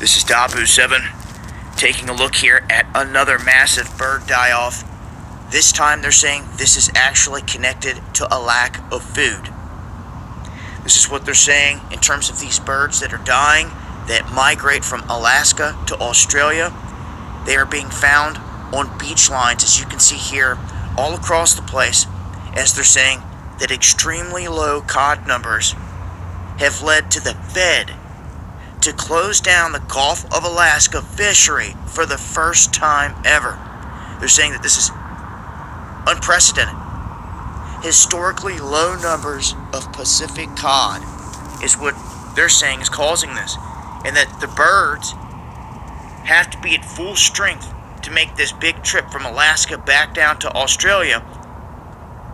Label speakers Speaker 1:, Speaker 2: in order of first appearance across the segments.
Speaker 1: This is Dabu7 taking a look here at another massive bird die-off. This time they're saying this is actually connected to a lack of food. This is what they're saying in terms of these birds that are dying, that migrate from Alaska to Australia. They are being found on beach lines, as you can see here, all across the place, as they're saying that extremely low cod numbers have led to the Fed to close down the Gulf of Alaska fishery for the first time ever. They're saying that this is unprecedented. Historically low numbers of Pacific cod is what they're saying is causing this, and that the birds have to be at full strength to make this big trip from Alaska back down to Australia,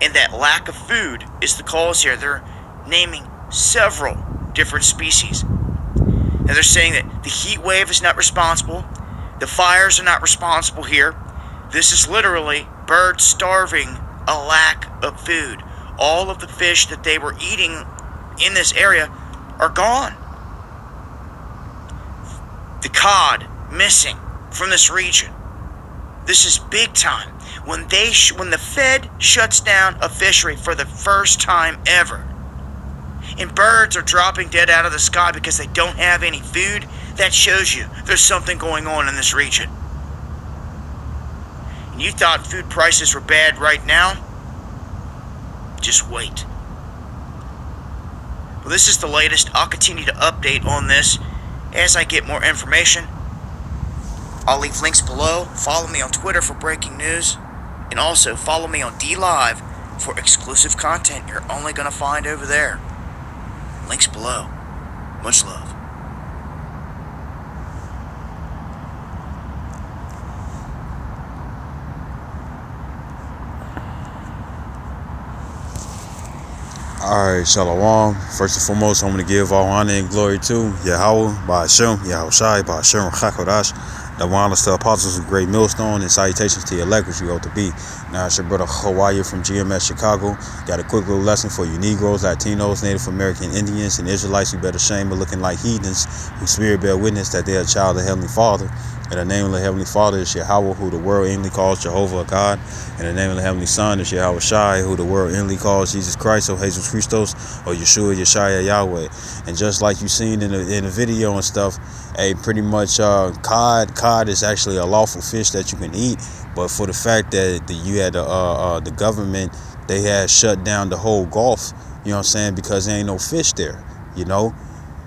Speaker 1: and that lack of food is the cause here. They're naming several different species, and they're saying that the heat wave is not responsible, the fires are not responsible here. This is literally birds starving a lack of food. All of the fish that they were eating in this area are gone. The cod missing from this region. This is big time. When the Fed shuts down a fishery for the first time ever, and birds are dropping dead out of the sky because they don't have any food, that shows you there's something going on in this region. And you thought food prices were bad right now? Just wait. Well, this is the latest. I'll continue to update on this as I get more information. I'll leave links below. Follow me on Twitter for breaking news, and also follow me on DLive for exclusive content you're only going to find over there. Links below. Much love.
Speaker 2: Alright, Shalom. First and foremost, I'm going to give all honor and glory to Yahweh, Ba'ashem, Yahushai, Ba'ashem, Chakodash, the wildest to apostles of Great Millstone, and salutations to your elect, which you ought to be. Now, it's your brother Hawaii from GMS Chicago. Got a quick little lesson for you Negroes, Latinos, Native American Indians, and Israelites who better shame of looking like heathens, whose spirit bear witness that they are a child of the Heavenly Father. And the name of the Heavenly Father is Yahweh, who the world inly calls Jehovah God. And the name of the Heavenly Son is Yahweh Shai, who the world inly calls Jesus Christ, or Jesus Christos, or Yeshua, Yeshaya, Yahweh. And just like you've seen in the video and stuff, pretty much cod is actually a lawful fish that you can eat. But for the fact that you had the government, they had shut down the whole Gulf, you know what I'm saying, because there ain't no fish there, you know.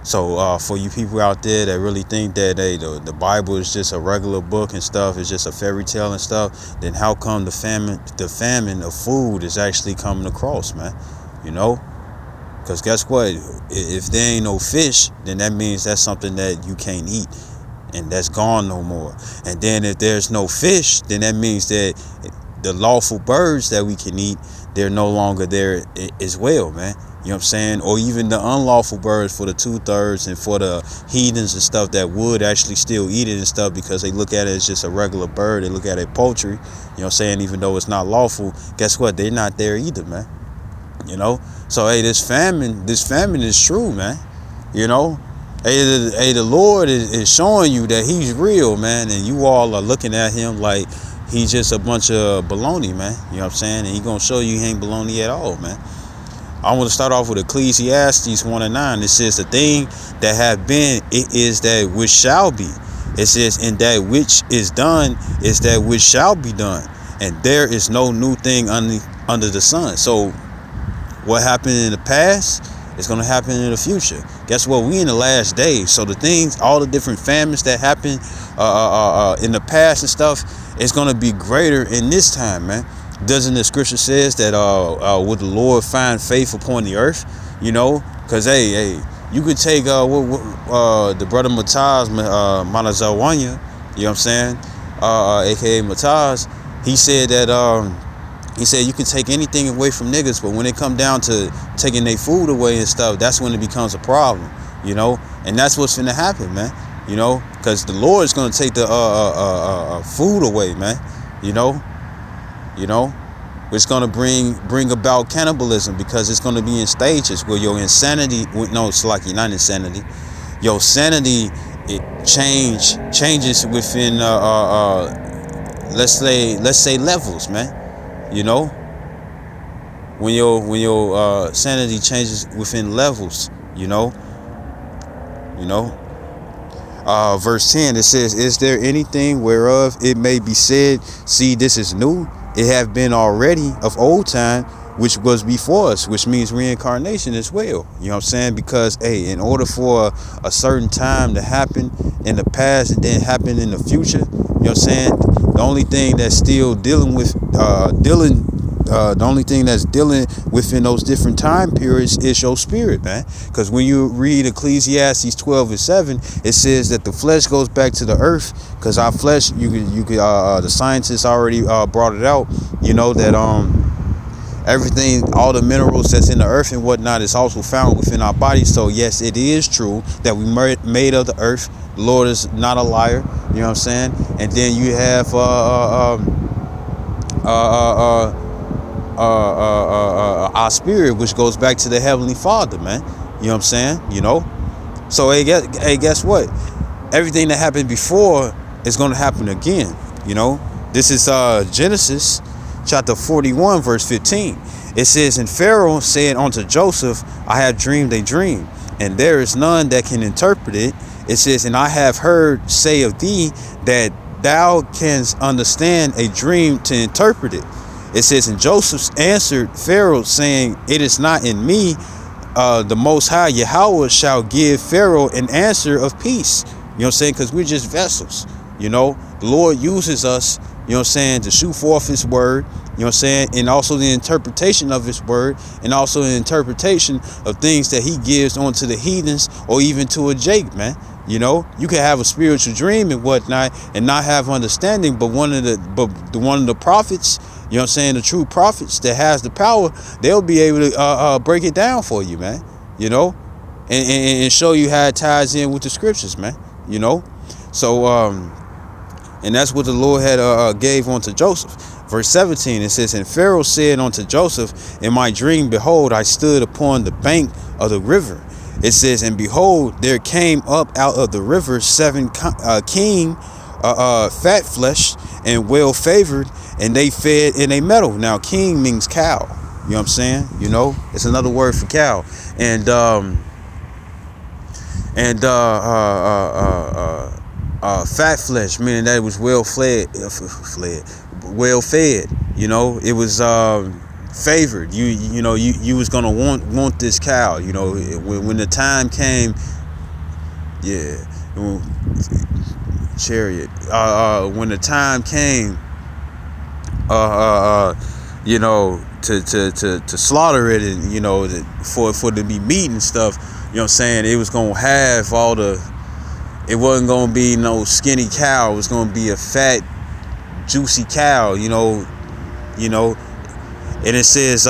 Speaker 2: So for you people out there that really think that the Bible is just a regular book and stuff, it's just a fairy tale and stuff, then how come the famine of food is actually coming across, man? You know? Because guess what? If there ain't no fish, then that means that's something that you can't eat, and that's gone no more. And then if there's no fish, then that means that the lawful birds that we can eat, they're no longer there as well, man. You know what I'm saying? Or even the unlawful birds for the 2/3 and for the heathens and stuff that would actually still eat it and stuff because they look at it as just a regular bird. They look at it poultry, you know what I'm saying? Even though it's not lawful, guess what? They're not there either, man. You know? So, this famine is true, man. You know? The Lord is showing you that he's real, man. And you all are looking at him like he's just a bunch of baloney, man. You know what I'm saying? And he's going to show you he ain't baloney at all, man. I want to start off with Ecclesiastes 1:9. It says, the thing that have been, it is that which shall be. It says, and that which is done is that which shall be done. And there is no new thing under the sun. So what happened in the past is going to happen in the future. Guess what? We in the last days. So the things, all the different famines that happened in the past and stuff, it's going to be greater in this time, man. Doesn't the scripture says that would the Lord find faith upon the earth? You know, because you could take the brother Mataz Manazawanya, you know what I'm saying, aka Mataz. He said that he said you can take anything away from niggas, but when it come down to taking their food away and stuff, that's when it becomes a problem, you know. And that's what's finna happen, man. You know, because the Lord is gonna take the food away, man. You know, it's going to bring about cannibalism, because it's going to be in stages where your insanity, no, it's like you're not insanity. Your sanity it changes within let's say levels, man. You know, when your sanity changes within levels, you know. Verse 10, it says, is there anything whereof it may be said, see, this is new? It have been already of old time, which was before us, which means reincarnation as well. You know what I'm saying? Because, hey, in order for a certain time to happen in the past and then happen in the future, you know what I'm saying? The only thing that's still dealing within those different time periods is your spirit, man. Because when you read Ecclesiastes 12:7, it says that the flesh goes back to the earth. Because our flesh, you could the scientists already brought it out. You know that everything, all the minerals that's in the earth and whatnot is also found within our bodies. So yes, it is true that we made of the earth. The Lord is not a liar. You know what I'm saying? And then you have our spirit, which goes back to the Heavenly Father, man. You know what I'm saying? You know. So hey, guess what? Everything that happened before is going to happen again. You know. This is Genesis chapter 41, verse 15. It says, and Pharaoh said unto Joseph, I have dreamed a dream, and there is none that can interpret it. It says, and I have heard say of thee that thou canst understand a dream to interpret it. It says, and Joseph answered Pharaoh, saying, it is not in me. The Most High Yahweh shall give Pharaoh an answer of peace. You know what I'm saying? Because we're just vessels. You know, the Lord uses us, you know what I'm saying, to shoot forth his word. You know what I'm saying? And also the interpretation of his word, and also the interpretation of things that he gives onto the heathens, or even to a Jake, man. You know, you can have a spiritual dream and whatnot and not have understanding, but one of the prophets, you know what I'm saying, the true prophets that has the power, they'll be able to break it down for you, man. You know, and show you how it ties in with the scriptures, man. You know, so and that's what the Lord had gave unto Joseph. Verse 17, it says, and Pharaoh said unto Joseph, in my dream, behold, I stood upon the bank of the river. It says, and behold, there came up out of the river 7 king, fat flesh and well favored, and they fed in a meadow. Now, king means cow. You know what I'm saying? You know, it's another word for cow. And fat flesh, meaning that it was well fed. You know, it was favored. You know, you was gonna want this cow. You know, when the time came, yeah, chariot. When the time came, you know, to slaughter it, and you know, for it to be meat and stuff. You know what I'm saying? It was gonna have all the. It wasn't gonna be no skinny cow. It was gonna be a fat, juicy cow. You know. And it says,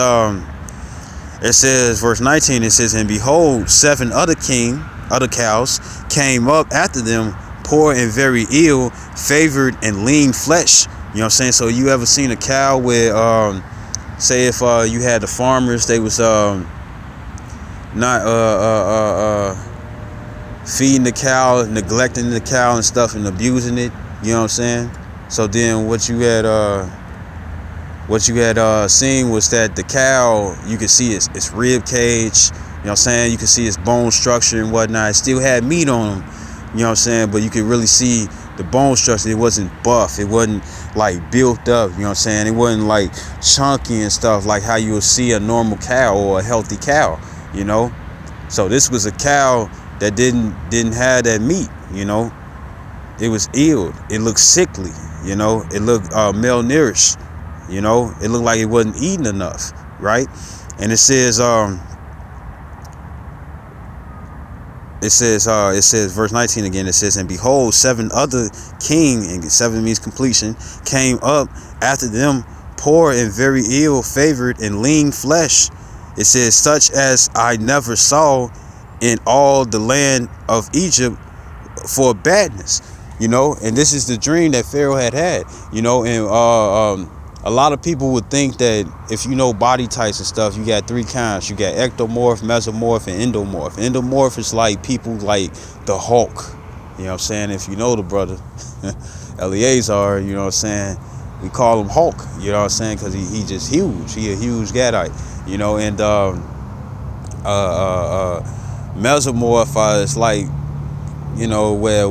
Speaker 2: verse 19, it says, and behold, 7 other cows came up after them, poor and very ill, favored and lean flesh. You know what I'm saying? So you ever seen a cow where, say if you had the farmers, they was not feeding the cow, neglecting the cow and stuff, and abusing it. You know what I'm saying? So then what you had seen was that the cow, you could see its rib cage, you know what I'm saying? You could see its bone structure and whatnot. It still had meat on them, you know what I'm saying? But you could really see the bone structure. It wasn't buff. It wasn't like built up, you know what I'm saying? It wasn't like chunky and stuff like how you would see a normal cow or a healthy cow, you know? So this was a cow that didn't have that meat, you know? It was ill. It looked sickly, you know? It looked malnourished. You know, it looked like it wasn't eating enough, right? And it says, verse 19 again, it says, and behold, 7 other king, and 7 means completion, came up after them, poor and very ill favored and lean flesh. It says, such as I never saw in all the land of Egypt for badness, you know. And this is the dream that Pharaoh had, you know. And a lot of people would think that if you know body types and stuff, you got 3 kinds. You got ectomorph, mesomorph, and endomorph. Endomorph is like people like the Hulk, You know what I'm saying? If you know the brother, Eleazar, you know what I'm saying? We call him Hulk, you know what I'm saying? Because he just huge. He a huge Gadite, you know, and Mesomorph is like, you know, where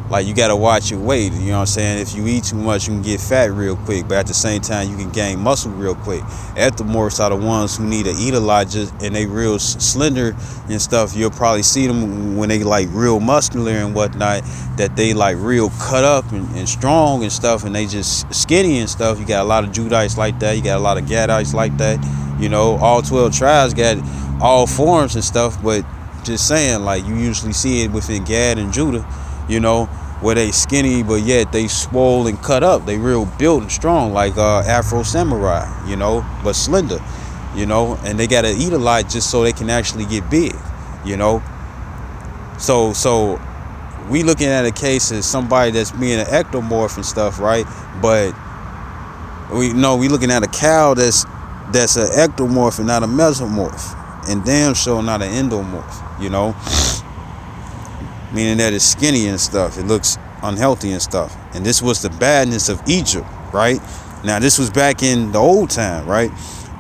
Speaker 2: like you gotta watch your weight, you know what I'm saying? If you eat too much, you can get fat real quick, but at the same time, you can gain muscle real quick. Ectomorphs are the ones who need to eat a lot, just and they real slender and stuff. You'll probably see them when they like real muscular and whatnot, that they like real cut up and strong and stuff, and they just skinny and stuff. You got a lot of Judites like that. You got a lot of Gadites like that. You know, all 12 tribes got all forms and stuff, but just saying, like, you usually see it within Gad and Judah, you know, where they skinny, but yet they swole and cut up. They real built and strong, like Afro Samurai, you know, but slender, you know, and they got to eat a lot just so they can actually get big, you know. So we looking at a case as somebody that's being an ectomorph and stuff, right? But we looking at a cow that's an ectomorph and not a mesomorph, and damn sure not an endomorph, you know. Meaning that it's skinny and stuff. It looks unhealthy and stuff. And this was the badness of Egypt, right? Now, this was back in the old time, right?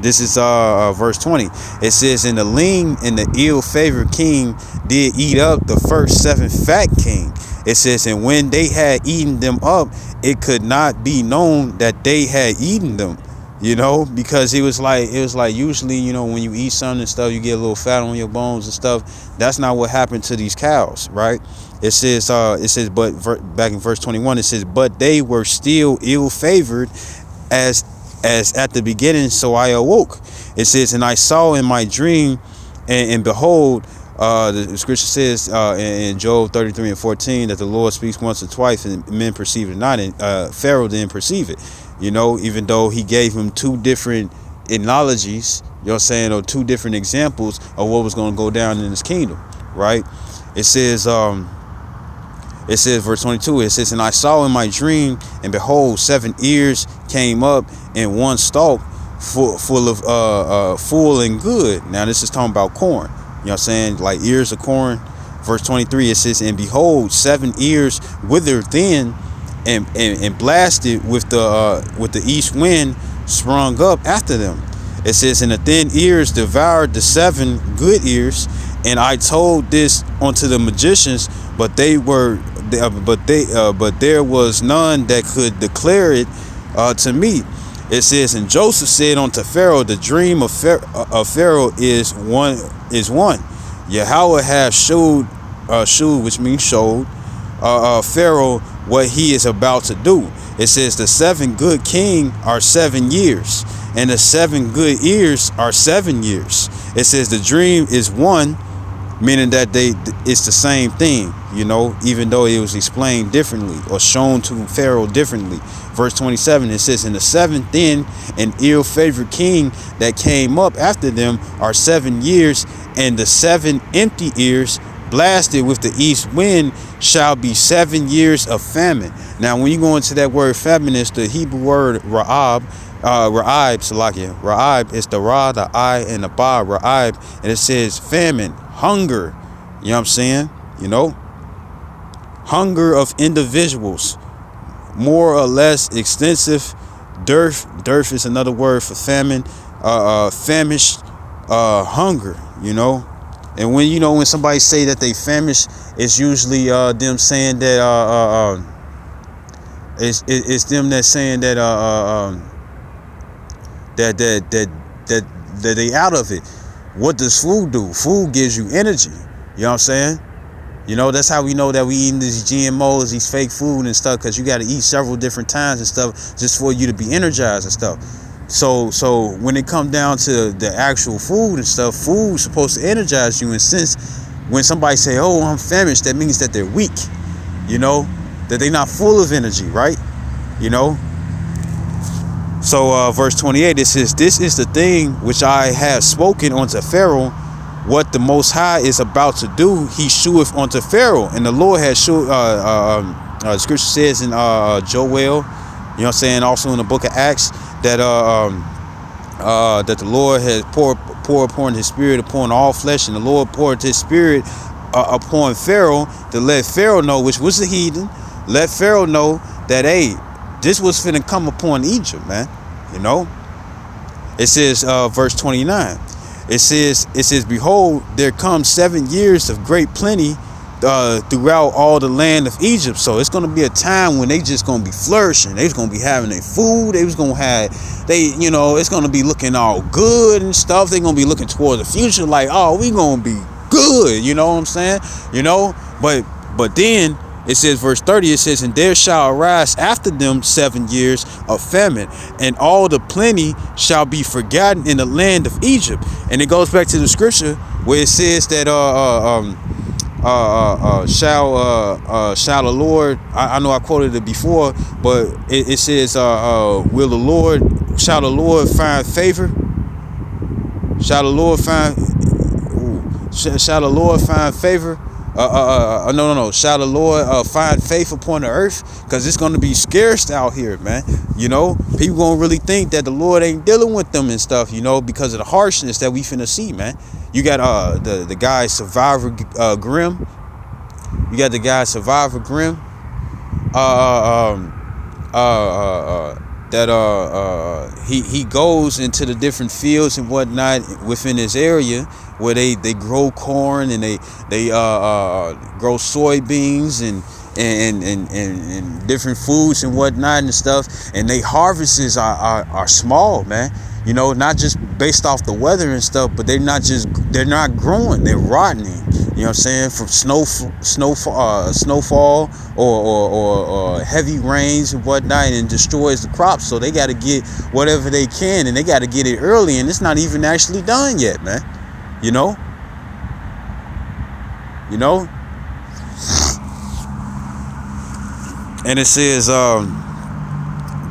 Speaker 2: This is verse 20. It says, and the lean and the ill-favored king did eat up the first 7 fat king. It says, and when they had eaten them up, it could not be known that they had eaten them. You know, because it was like usually, you know, when you eat something and stuff, you get a little fat on your bones and stuff. That's not what happened to these cows, right? It says, but back in verse 21, it says, but they were still ill-favored as at the beginning, so I awoke. It says, and I saw in my dream, and behold, the scripture says in Job 33 and 14 that the Lord speaks once or twice and men perceive it not, and Pharaoh didn't perceive it. You know, even though he gave him 2 different analogies, you know what I'm saying, or 2 different examples of what was going to go down in his kingdom, right? It says verse 22, it says, and I saw in my dream, and behold, 7 ears came up, and 1 stalk full and good. Now this is talking about corn, you know what I'm saying, like ears of corn. Verse 23, it says, and behold, 7 ears withered then, and blasted with the east wind sprung up after them. It says, and the thin ears devoured the 7 good ears, and I told this unto the magicians, but there was none that could declare it to me. It says, and Joseph said unto Pharaoh, the dream of Pharaoh is one. Yahweh hath showed, which means showed, Pharaoh what he is about to do. It says the 7 good king are 7 years, and the 7 good ears are 7 years. It says the dream is one, meaning that it's the same thing, you know, even though it was explained differently or shown to Pharaoh differently. Verse 27, it says, and the 7 thin and ill-favored king that came up after them are 7 years, and the 7 empty ears blasted with the east wind shall be 7 years of famine. Now, when you go into that word famine, it's the Hebrew word Ra'ab. Ra'ab is the Ra, the I, and the Ba, Ra'ab. And it says famine, hunger. You know what I'm saying? You know? Hunger of individuals. More or less extensive. Dearth is another word for famine. Famished, hunger, you know? And when somebody say that they famished, it's usually them saying that it's them that saying that that they out of it. What does food do? Food gives you energy. You know what I'm saying? You know, that's how we know that we eating these GMOs, these fake food and stuff, because you got to eat several different times and stuff just for you to be energized and stuff. So when it comes down to the actual food and stuff, food's supposed to energize you. And since when somebody say, oh, I'm famished, that means that they're weak, you know, that they're not full of energy, right? You know. So verse 28, it says, this is the thing which I have spoken unto Pharaoh, what the Most High is about to do, he sheweth unto Pharaoh. And the Lord has shewed, the scripture says in Joel, you know what I'm saying, also in the book of Acts, that the Lord has poured upon his spirit upon all flesh, and the Lord poured his spirit upon Pharaoh to let Pharaoh know, which was the heathen, let Pharaoh know that, hey, this was finna come upon Egypt, man. You know, it says, verse 29. It says, behold, there comes 7 years of great plenty throughout all the land of Egypt. So it's gonna be a time when they just gonna be flourishing. They was gonna be having their food. They was gonna have it's gonna be looking all good and stuff. They gonna be looking toward the future, like, oh, we gonna be good. You know what I'm saying? But then it says, verse 30, it says, and there shall arise after them 7 years of famine, and all the plenty shall be forgotten in the land of Egypt. And it goes back to the scripture where it says that shall the Lord, I know I quoted it before, but it says, shall the Lord find favor? Shall the Lord find favor? No. Shall the Lord find faith upon the earth? Because it's going to be scarce out here, man. You know, people going to really think that the Lord ain't dealing with them and stuff, you know, because of the harshness that we finna see, man. You got the guy Survivor Grimm. You got the guy Survivor Grimm. He goes into the different fields and whatnot within his area where they grow corn and they grow soybeans and different foods and whatnot and stuff, and they harvests are small, man. You know, not just based off the weather and stuff, but they're not growing, they're rotting. You know what I'm saying? From snowfall or heavy rains and whatnot, and destroys the crops. So they got to get whatever they can, and they got to get it early, and it's not even actually done yet, man. You know. And it says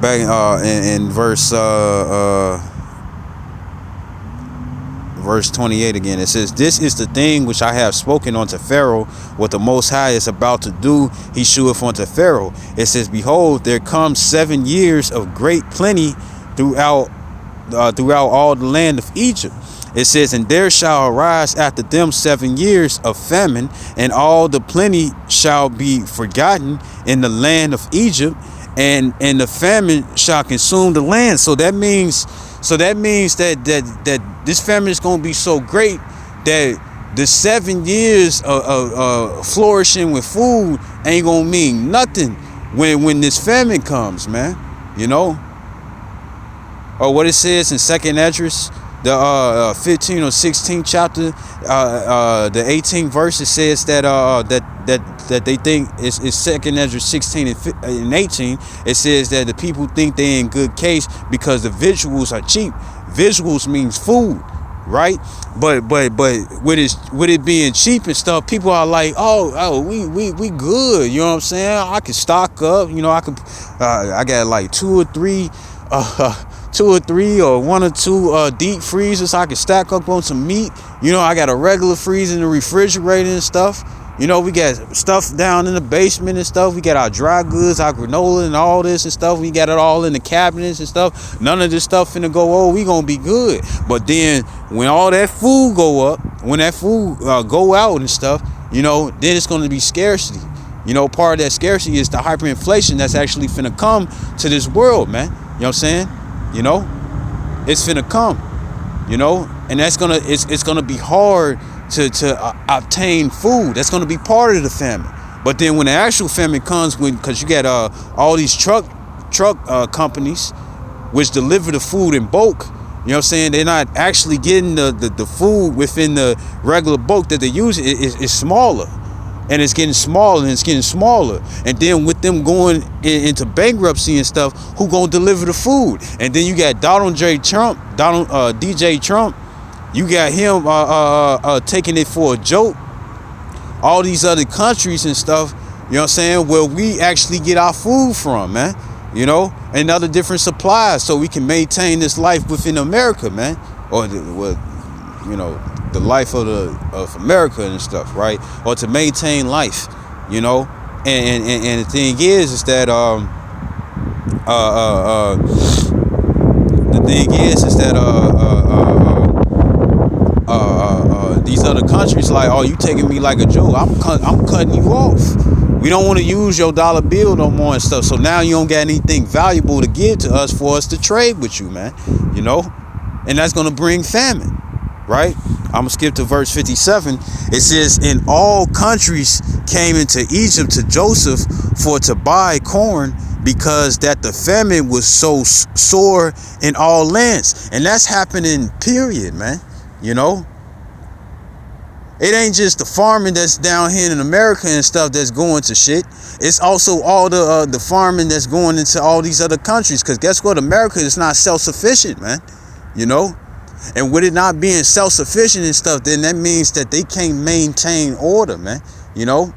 Speaker 2: back in verse 28 again, it says, this is the thing which I have spoken unto Pharaoh, what the Most High is about to do, he sheweth unto Pharaoh. It says, behold, there comes 7 years of great plenty throughout all the land of Egypt. It says, and there shall arise after them 7 years of famine, and all the plenty shall be forgotten in the land of Egypt, and the famine shall consume the land. So that means that this famine is going to be so great that the 7 years of flourishing with food ain't going to mean nothing when this famine comes, man. You know? Or what it says in 2nd Esdras, the 15 or 16 chapter, the 18th verse, it says that they think it's 2nd Esdras 16 and 18. It says that the people think they're in good case because the visuals are cheap. Visuals means food, right? But with it being cheap and stuff, people are like, we good. You know what I'm saying? I can stock up. You know, I got like two or three or one or two deep freezers. I can stack up on some meat. You know, I got a regular freezer in the refrigerator and stuff. You know, we got stuff down in the basement and stuff. We got our dry goods, our granola and all this and stuff. We got it all in the cabinets and stuff. None of this stuff finna go, we gonna be good. But then when all that food go up, when that food go out and stuff, you know, then it's gonna be scarcity. You know, part of that scarcity is the hyperinflation that's actually finna come to this world, man. You know what I'm saying? You know, it's finna come, you know, and it's gonna be hard to obtain food. That's gonna be part of the famine. But then when the actual famine comes, because you got all these truck companies which deliver the food in bulk, you know what I'm saying? They're not actually getting the food within the regular bulk that they use. It's smaller. And it's getting smaller and it's getting smaller. And then with them going into bankruptcy and stuff, who gonna deliver the food? And then you got DJ Trump. You got him taking it for a joke. All these other countries and stuff, you know what I'm saying, where we actually get our food from, man. You know, and other different supplies, so we can maintain this life within America, man. Or you know, the life of America and stuff, right? Or to maintain life, you know. And the thing is that these other countries like, oh, you taking me like a joke. I'm cutting you off. We don't want to use your dollar bill no more and stuff. So now you don't got anything valuable to give to us for us to trade with you, man. You know? And that's going to bring famine, right? I'm going to skip to verse 57. It says, and all countries came into Egypt to Joseph for to buy corn, because that the famine was so sore in all lands. And that's happening, period, man. You know? It ain't just the farming that's down here in America and stuff that's going to shit. It's also all the farming that's going into all these other countries. Because guess what? America is not self-sufficient, man. You know? And with it not being self-sufficient and stuff, then that means that they can't maintain order, man. You know?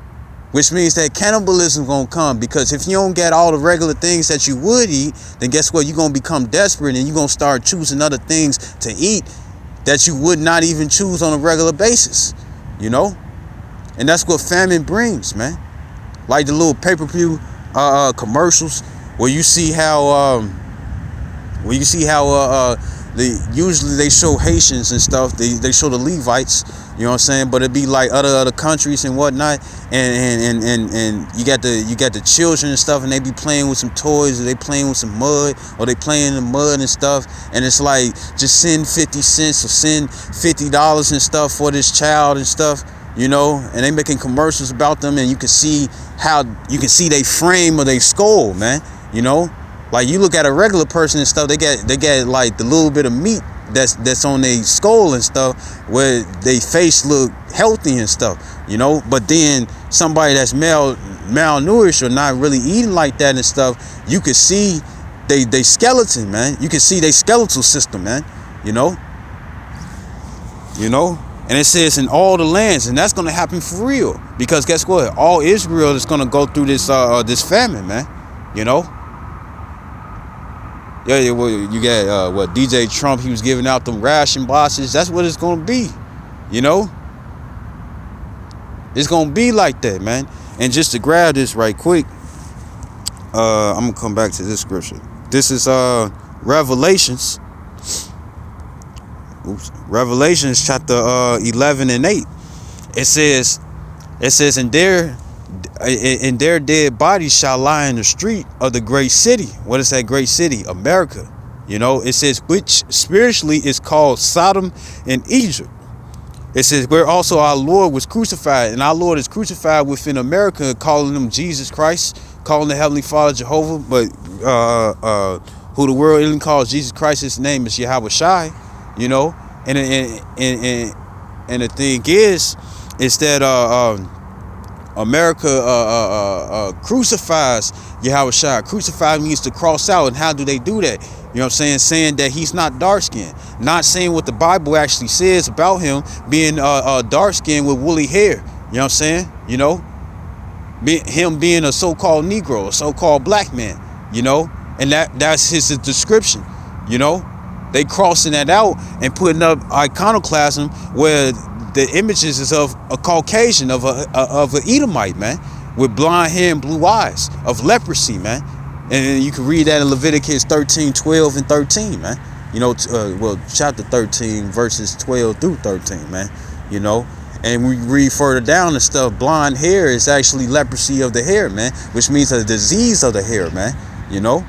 Speaker 2: Which means that cannibalism gonna come. Because if you don't get all the regular things that you would eat, then guess what? You're gonna become desperate and you're gonna start choosing other things to eat that you would not even choose on a regular basis. You know? And that's what famine brings, man. Like the little pay-per-view commercials where you see how usually they show Haitians and stuff. They show the Levites, you know what I'm saying? But it'd be like other countries and whatnot, and you got the children and stuff, and they be playing with some toys, or they playing with some mud, or they playing in the mud and stuff. And it's like, just send 50 cents or send $50 and stuff for this child and stuff, you know. And they making commercials about them, and you can see they frame of their skull, man, you know. Like you look at a regular person and stuff, they get like the little bit of meat that's on their skull and stuff, where they face look healthy and stuff, you know. But then somebody that's malnourished or not really eating like that and stuff, you can see they skeleton, man. You can see their skeletal system, man. You know. And it says in all the lands, and that's gonna happen for real, because guess what? All Israel is gonna go through this famine, man. You know. Yeah, well, you got DJ Trump, he was giving out them ration boxes. That's what it's gonna be, you know. It's gonna be like that, man. And just to grab this right quick, I'm gonna come back to this scripture. This is Revelations. Revelations chapter 11 and 8. It says, and their dead bodies shall lie in the street of the great city. What is that great city? America. You know, it says, which spiritually is called Sodom and Egypt. It says, where also our Lord was crucified. And our Lord is crucified within America, calling him Jesus Christ, calling the Heavenly Father Jehovah. But who the world even calls Jesus Christ, his name is Yahweh Shai. You know, and the thing is that America crucifies Yahweh Shai. Crucify means to cross out. And how do they do that? You know what I'm saying? Saying that he's not dark skinned. Not saying what the Bible actually says about him being dark skinned with woolly hair. You know what I'm saying? You know, him being a so-called Negro, a so-called black man. You know, and that's his description. You know, they crossing that out and putting up iconoclasm where the images is of a Caucasian, of an Edomite, man, with blonde hair and blue eyes, of leprosy, man. And you can read that in Leviticus 13, 12, and 13, man. You know, chapter 13, verses 12 through 13, man. You know, and we read further down and stuff, blonde hair is actually leprosy of the hair, man, which means a disease of the hair, man. You know.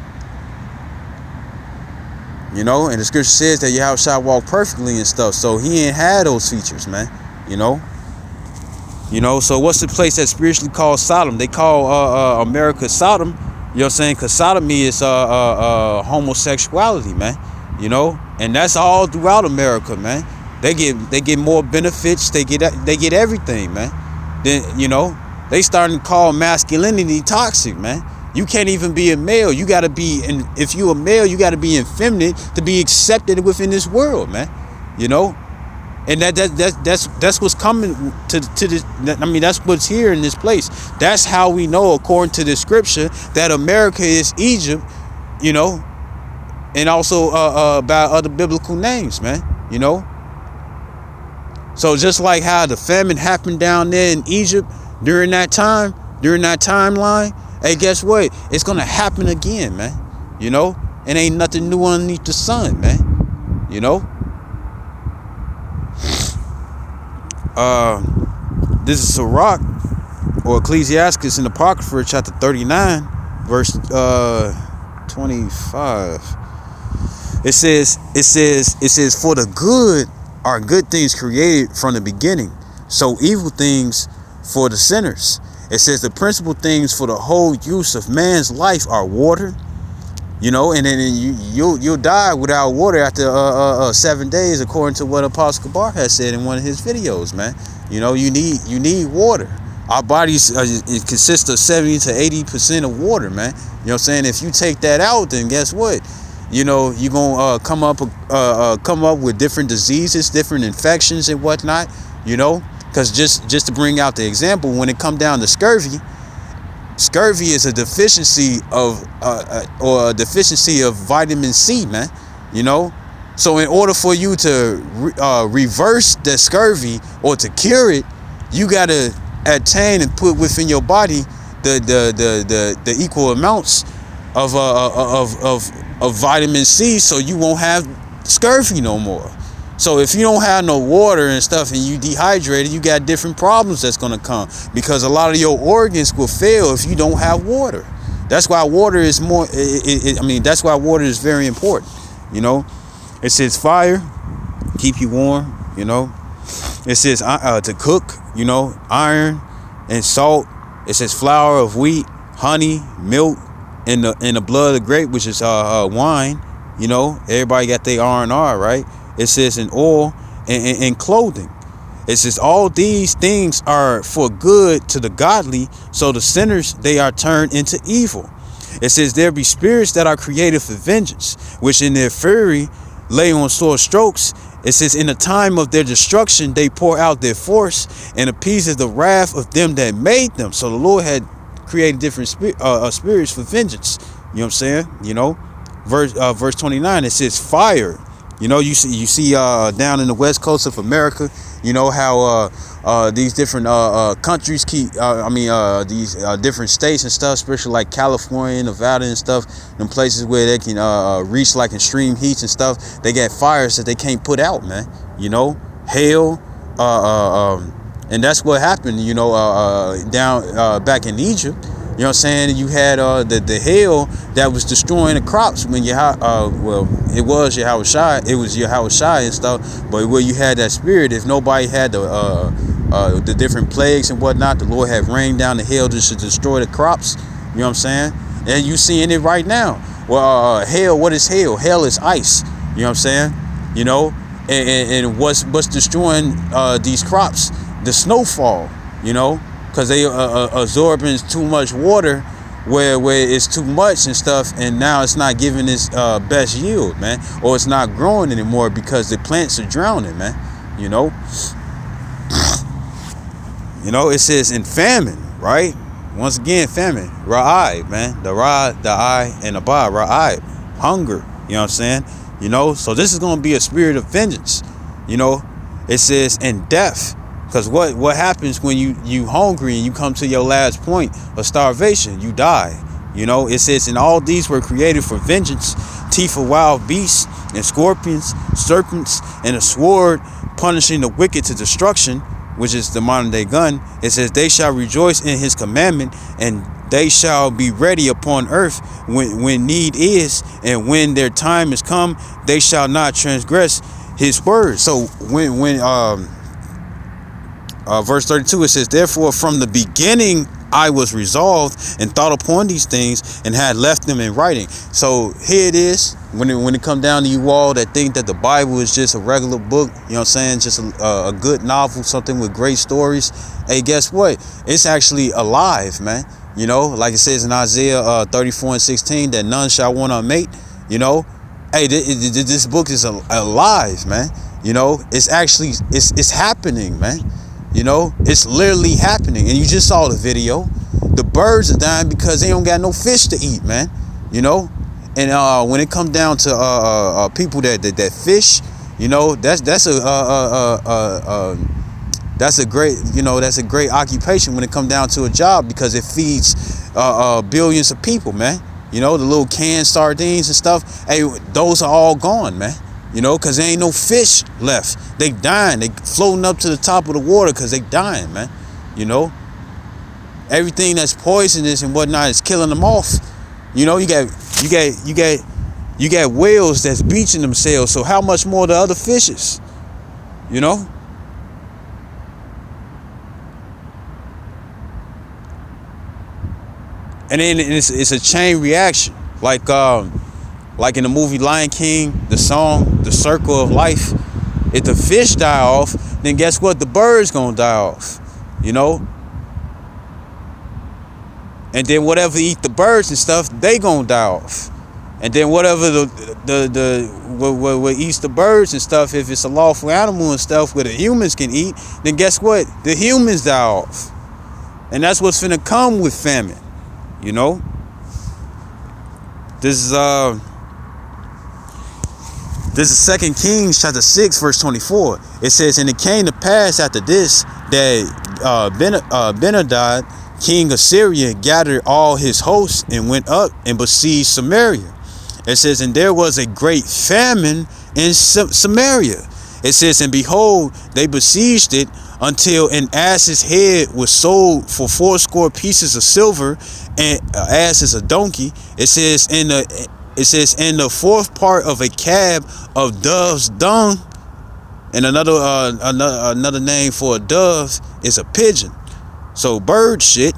Speaker 2: You know, and the scripture says that Yahweh shall walk perfectly and stuff. So he ain't had those features, man. You know. So what's the place that's spiritually called Sodom? They call America Sodom. You know what I'm saying? Because sodomy is homosexuality, man. You know, and that's all throughout America, man. They get more benefits. They get everything, man. Then they starting to call masculinity toxic, man. You can't even be a male. You gotta be, and if you a male, you gotta be effeminate to be accepted within this world, man. You know, and that's what's coming to this. I mean, that's what's here in this place. That's how we know, according to the scripture, that America is Egypt. You know, and also by other biblical names, man. You know. So just like how the famine happened down there in Egypt during that timeline. Hey, guess what? It's gonna happen again, man. You know, and ain't nothing new underneath the sun, man. You know. This is Sirach or Ecclesiastes in Apocrypha chapter 39 verse 25. It says for the good are good things created from the beginning, so evil things for the sinners. It says the principal things for the whole use of man's life are water, and then you'll die without water after 7 days, according to what Apostle Kabar has said in one of his videos, man. You need water. Our bodies it consists of 70 to 80% of water, man. You know what I'm saying? If you take that out, then guess what? You're gonna come up with different diseases, different infections and whatnot. Because just to bring out the example, when it come down to scurvy is a deficiency of vitamin C, man. So in order for you to reverse the scurvy or to cure it, you gotta attain and put within your body the equal amounts of vitamin C, so you won't have scurvy no more. So if you don't have no water and stuff and you dehydrated, you got different problems that's gonna come, because a lot of your organs will fail if you don't have water. That's why water is that's why water is very important. It says fire, keep you warm. It says to cook, iron and salt. It says flour of wheat, honey, milk, and the blood of the grape, which is wine. Everybody got their R&R, right? It says in oil and clothing. It says all these things are for good to the godly, so the sinners, they are turned into evil. It says there be spirits that are created for vengeance, which in their fury lay on sore strokes. It says in the time of their destruction they pour out their force and appeases the wrath of them that made them. So the Lord had created different spirits for vengeance. You know what I'm saying? Verse 29, it says fire. You see down in the west coast of America, how these different countries keep, these different states and stuff, especially like California, Nevada and stuff, and places where they can reach like extreme heats and stuff. They got fires that they can't put out, man. Hail, and that's what happened, down back in Egypt. You know what I'm saying? You had the hail that was destroying the crops when it was Yahushua. It was Yahushua and stuff. But where you had that spirit, if nobody had the different plagues and whatnot, the Lord had rained down the hail just to destroy the crops. You know what I'm saying? And you seeing it right now. Well, hail, what is hail? Hail is ice. You know what I'm saying? And what's destroying these crops? The snowfall. Because they absorbing too much water where it's too much and stuff, and now it's not giving its best yield, man, or it's not growing anymore because the plants are drowning, man. It says in famine, right? Once again, famine, ra'ai, man, the ra, the I, and the ba, ra'ai, hunger. You know what I'm saying? So this is gonna be a spirit of vengeance. It says in death. Because what happens when you hungry and you come to your last point of starvation? You die. It says, and all these were created for vengeance, teeth of wild beasts and scorpions, serpents, and a sword, punishing the wicked to destruction, which is the modern day gun. It says, they shall rejoice in his commandment, and they shall be ready upon earth when need is, and when their time is come, they shall not transgress his word. So when verse 32, it says, therefore from the beginning I was resolved and thought upon these things and had left them in writing. So here it is. When it comes down to you all that think that the Bible is just a regular book, you know what I'm saying, just a good novel, something with great stories. Hey, guess what? It's actually alive, man. Like it says in Isaiah 34:16, that none shall want a mate. Hey, this book is alive, man. It's actually it's happening, man. It's literally happening. And you just saw the video. The birds are dying because they don't got no fish to eat, man. And when it comes down to people that fish, that's a great occupation when it comes down to a job, because it feeds billions of people, man. The little canned sardines and stuff. Hey, those are all gone, man. You know, because there ain't no fish left. They dying. They floating up to the top of the water because they dying, man. You know, everything that's poisonous and whatnot is killing them off. You know, you got whales that's beaching themselves. So how much more the other fishes? You know. And then it's a chain reaction, like in the movie Lion King, the song "The Circle of Life." If the fish die off, then guess what? The birds gonna die off. You know. And then whatever eat the birds and stuff, they gonna die off. And then whatever what eats the birds and stuff, if it's a lawful animal and stuff where the humans can eat, then guess what? The humans die off. And that's what's finna come with famine. You know? This is 2 Kings chapter 6 verse 24. It says, and it came to pass after this that Benhadad, king of Syria, gathered all his hosts and went up and besieged Samaria. It says, and there was a great famine in Samaria. It says, and behold, they besieged it until an ass's head was sold for 80 pieces of silver, and ass is a donkey. It says in the fourth part of a cab of dove's dung, and another name for a dove is a pigeon. So bird shit,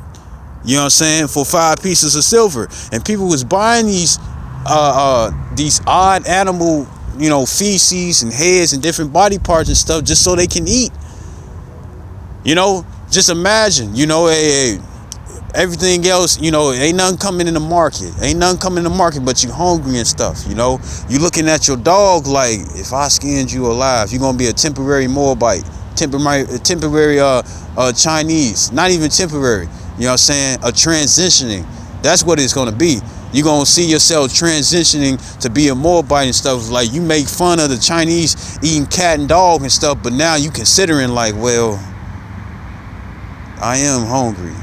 Speaker 2: you know what I'm saying, for 5 pieces of silver. And people was buying these odd animal, you know, feces and heads and different body parts and stuff just so they can eat. You know, just imagine, you know, everything else, you know, ain't nothing coming in the market. Ain't nothing coming in the market, but you hungry and stuff, you know. You looking at your dog like, if I skinned you alive, you're gonna be a temporary Moabite, temporary Chinese, not even temporary, you know what I'm saying, a transitioning. That's what it's gonna be. You're gonna see yourself transitioning to be a Moabite and stuff. Like, you make fun of the Chinese eating cat and dog and stuff, but now you considering like, well, I am hungry.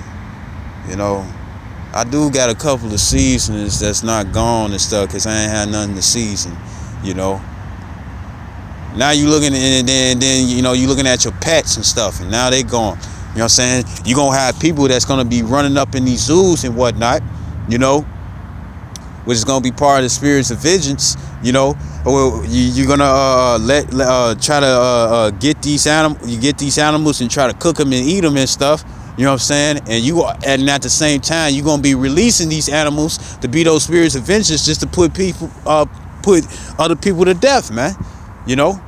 Speaker 2: You know, I do got a couple of seasonings that's not gone and stuff because I ain't had nothing to season, you know. Now you looking and then you know, you looking at your pets and stuff, and now they gone. You know what I'm saying? You gonna have people that's gonna be running up in these zoos and whatnot, you know, which is gonna be part of the spirits of vengeance, you know. Or you're gonna try to get these animals and try to cook them and eat them and stuff. You know what I'm saying? And at the same time, you're gonna be releasing these animals to be those spirits of vengeance, just to put other people to death, man. You know.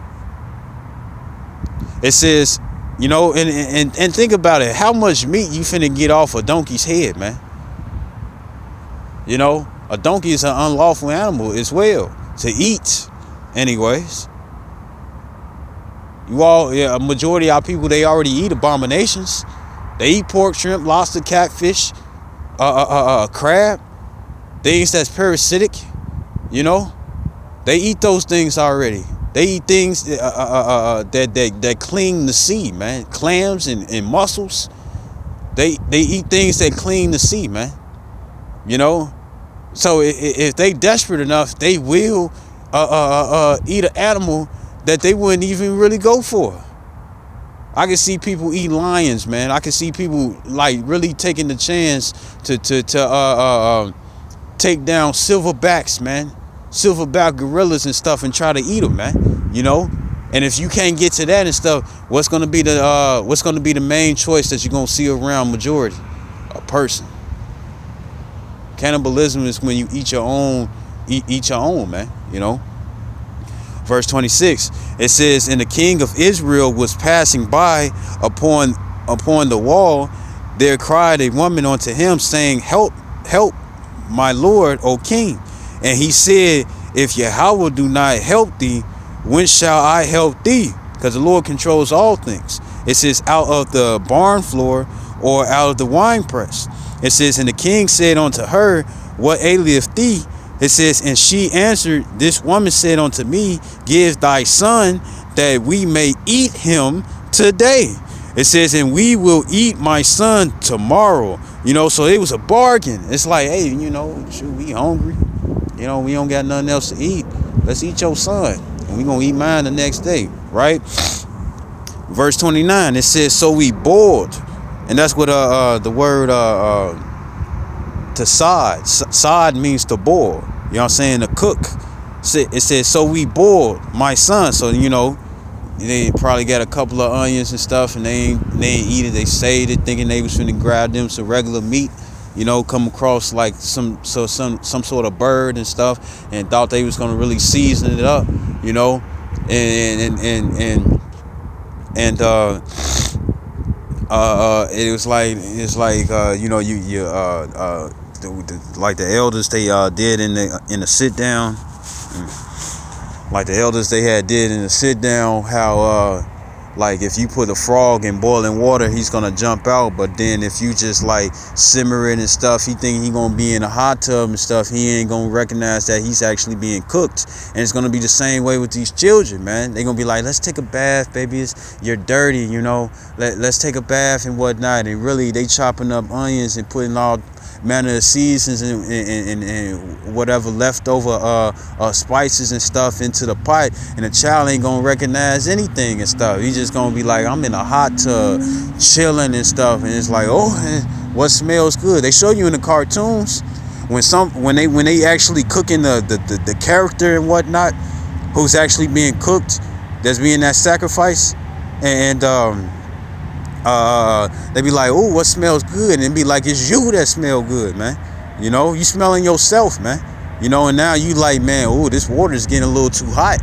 Speaker 2: It says, you know, and think about it. How much meat you finna get off a donkey's head, man? You know, a donkey is an unlawful animal as well to eat, anyways. A majority of our people, they already eat abominations. They eat pork, shrimp, lobster, catfish, crab, things that's parasitic. You know, they eat those things already. They eat things that clean the sea, man. Clams and mussels. They eat things that clean the sea, man. You know, so if they desperate enough, they will eat an animal that they wouldn't even really go for. I can see people eat lions, man. I can see people like really taking the chance to take down silverbacks, man. Silverback gorillas and stuff, and try to eat them, man. You know, and if you can't get to that and stuff, what's gonna be the main choice that you're gonna see around majority? A person. Cannibalism is when you eat your own, man. You know. Verse 26, it says, and the king of Israel was passing by upon the wall. There cried a woman unto him, saying, help, my lord, O king. And he said, if Yahweh do not help thee, when shall I help thee? Because the Lord controls all things. It says, out of the barn floor or out of the winepress. It says, and the king said unto her, what aileth thee? It says, and she answered, this woman said unto me, give thy son that we may eat him today. It says, and we will eat my son tomorrow. You know, so it was a bargain. It's like, hey, you know, shoot, we hungry. You know, we don't got nothing else to eat. Let's eat your son. and we gonna eat mine the next day, right? Verse 29, it says, so we boiled, and that's what the word to sod means to boil. You know what I'm saying? To cook. It says, so we boiled my son. So they probably got a couple of onions and stuff, and they ain't eat it. They saved it, thinking they was finna grab them some regular meat. Come across like some sort of bird and stuff, and thought they was gonna really season it up. It was like like the elders they did in the sit down, like the elders they had did in the sit down, how like if you put a frog in boiling water, he's gonna jump out, but then if you just like simmer it and stuff, he think he gonna be in a hot tub and stuff, he ain't gonna recognize that he's actually being cooked. And it's gonna be the same way with these children, man. They gonna be like, let's take a bath, baby, you're dirty, let's take a bath and whatnot. And really they chopping up onions and putting all manner of seasons and whatever leftover spices and stuff into the pot, and the child ain't gonna recognize anything and stuff. He just gonna be like, I'm in a hot tub chilling and stuff, and it's like, oh, what smells good? They show you in the cartoons when they actually cooking the character and whatnot, who's actually being cooked, that's being that sacrifice, and they be like, oh, what smells good? And it be like, it's you that smell good, man. You smelling yourself, man. And now you like, man, oh, this water is getting a little too hot.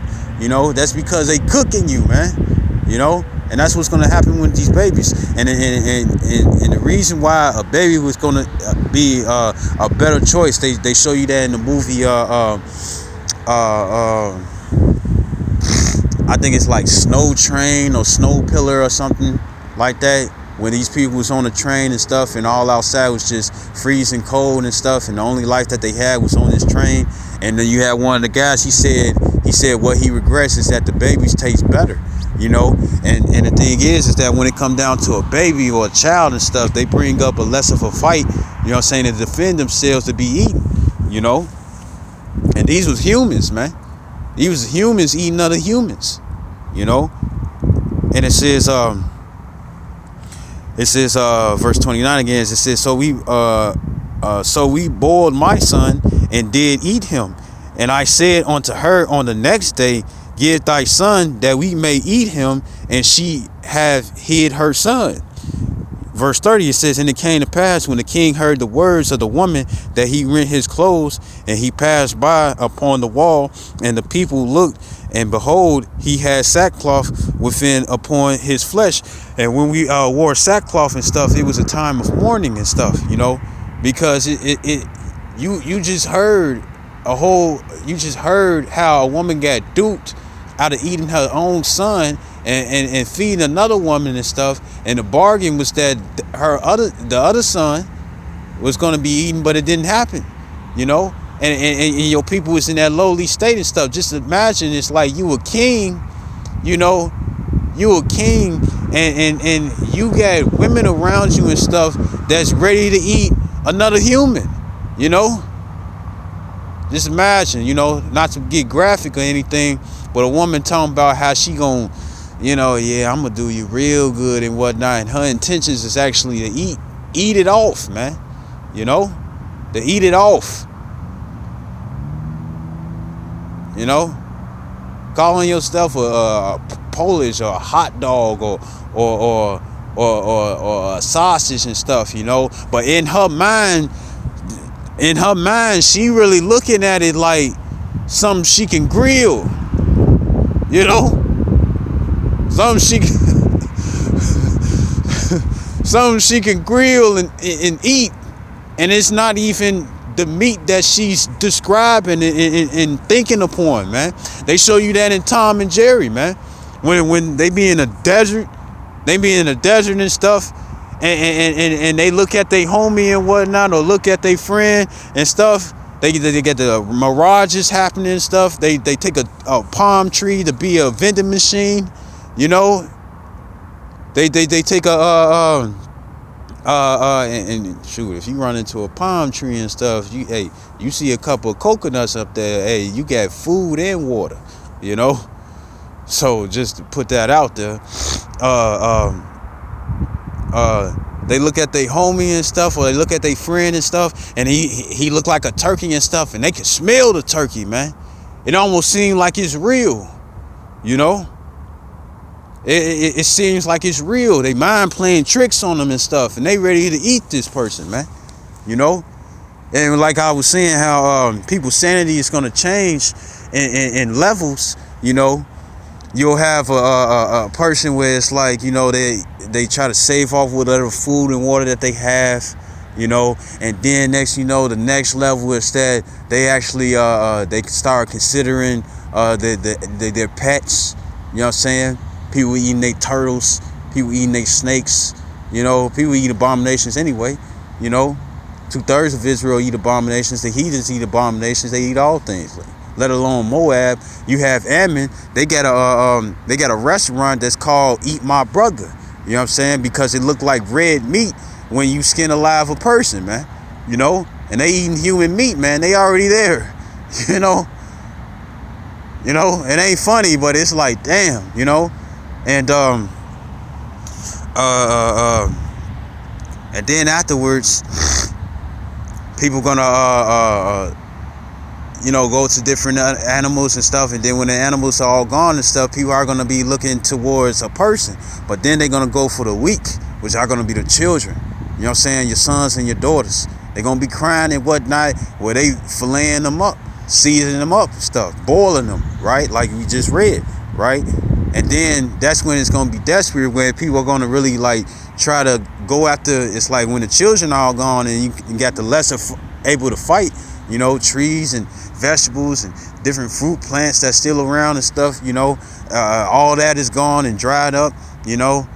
Speaker 2: That's because they cooking you, man. And that's what's gonna happen with these babies. And the reason why a baby was gonna be a better choice, they show you that in the movie. I think it's like Snow Train or Snow Pillar or something like that, when these people was on the train and stuff, and all outside was just freezing cold and stuff, and the only life that they had was on this train. And then you had one of the guys, he said what he regrets is that the babies taste better, and the thing is that when it come down to a baby or a child and stuff, they bring up a less of a fight, to defend themselves, to be eaten, and these was humans, man. These was humans eating other humans, and it says verse 29 again, it says, so we boiled my son and did eat him. And I said unto her on the next day, give thy son that we may eat him. And she have hid her son. Verse 30, it says, and it came to pass when the king heard the words of the woman that he rent his clothes, and he passed by upon the wall, and the people looked, and behold, he had sackcloth within upon his flesh. And when we wore sackcloth and stuff, it was a time of mourning and stuff, because you just heard how a woman got duped out of eating her own son and feeding another woman and stuff, and the bargain was that the other son was going to be eaten, but it didn't happen, and your people was in that lowly state and stuff. Just imagine, it's like you a king, and you got women around you and stuff that's ready to eat another human, Just imagine, not to get graphic or anything, but a woman talking about how she gonna, yeah, I'm gonna do you real good and whatnot, and her intentions is actually to eat it off, man, to eat it off, calling yourself a Polish or a hot dog or a sausage and stuff, but in her mind, she really looking at it like something she can grill, something she can grill and eat, and it's not even the meat that she's describing and thinking upon, man. They show you that in Tom and Jerry, man, when they be in a desert, and stuff, and they look at their homie and whatnot, or look at their friend and stuff. They get the mirages happening and stuff. They take a palm tree to be a vending machine, They take and shoot, if you run into a palm tree and stuff, you see a couple of coconuts up there, hey, you got food and water, So just to put that out there, they look at their homie and stuff, or they look at their friend and stuff, and he look like a turkey and stuff, and they can smell the turkey, man. It almost seems like it's real, you know. It seems like it's real. They mind playing tricks on them and stuff, and they ready to eat this person, man. You know. And like I was saying, how people's sanity is gonna change in levels, you know. You'll have a person where it's like, you know, they try to save off whatever food and water that they have, you know, and then next, you know, the next level is that they actually they start considering their pets. You know what I'm saying? People eating their turtles, people eating their snakes, you know, people eat abominations anyway, you know. 2/3 of Israel eat abominations. The heathens eat abominations. They eat all things. Let alone Moab. You have Ammon. They got a restaurant that's called Eat My Brother. You know what I'm saying? Because it looked like red meat when you skin alive a person, man. You know, and they eating human meat, man. They already there. You know. You know, it ain't funny, but it's like, damn. You know, and and then afterwards, people gonna you know, go to different animals and stuff, and then when the animals are all gone and stuff, people are gonna be looking towards a person, but then they're gonna go for the weak, which are gonna be the children. You know what I'm saying? Your sons and your daughters. They're gonna be crying and whatnot, where they filleting them up, seasoning them up and stuff, boiling them, right? Like we just read, right? And then that's when it's gonna be desperate, where people are gonna really like try to go after. It's like when the children are all gone and you got the lesser able to fight, you know, trees and vegetables and different fruit plants that's still around and stuff, you know, all that is gone and dried up, you know.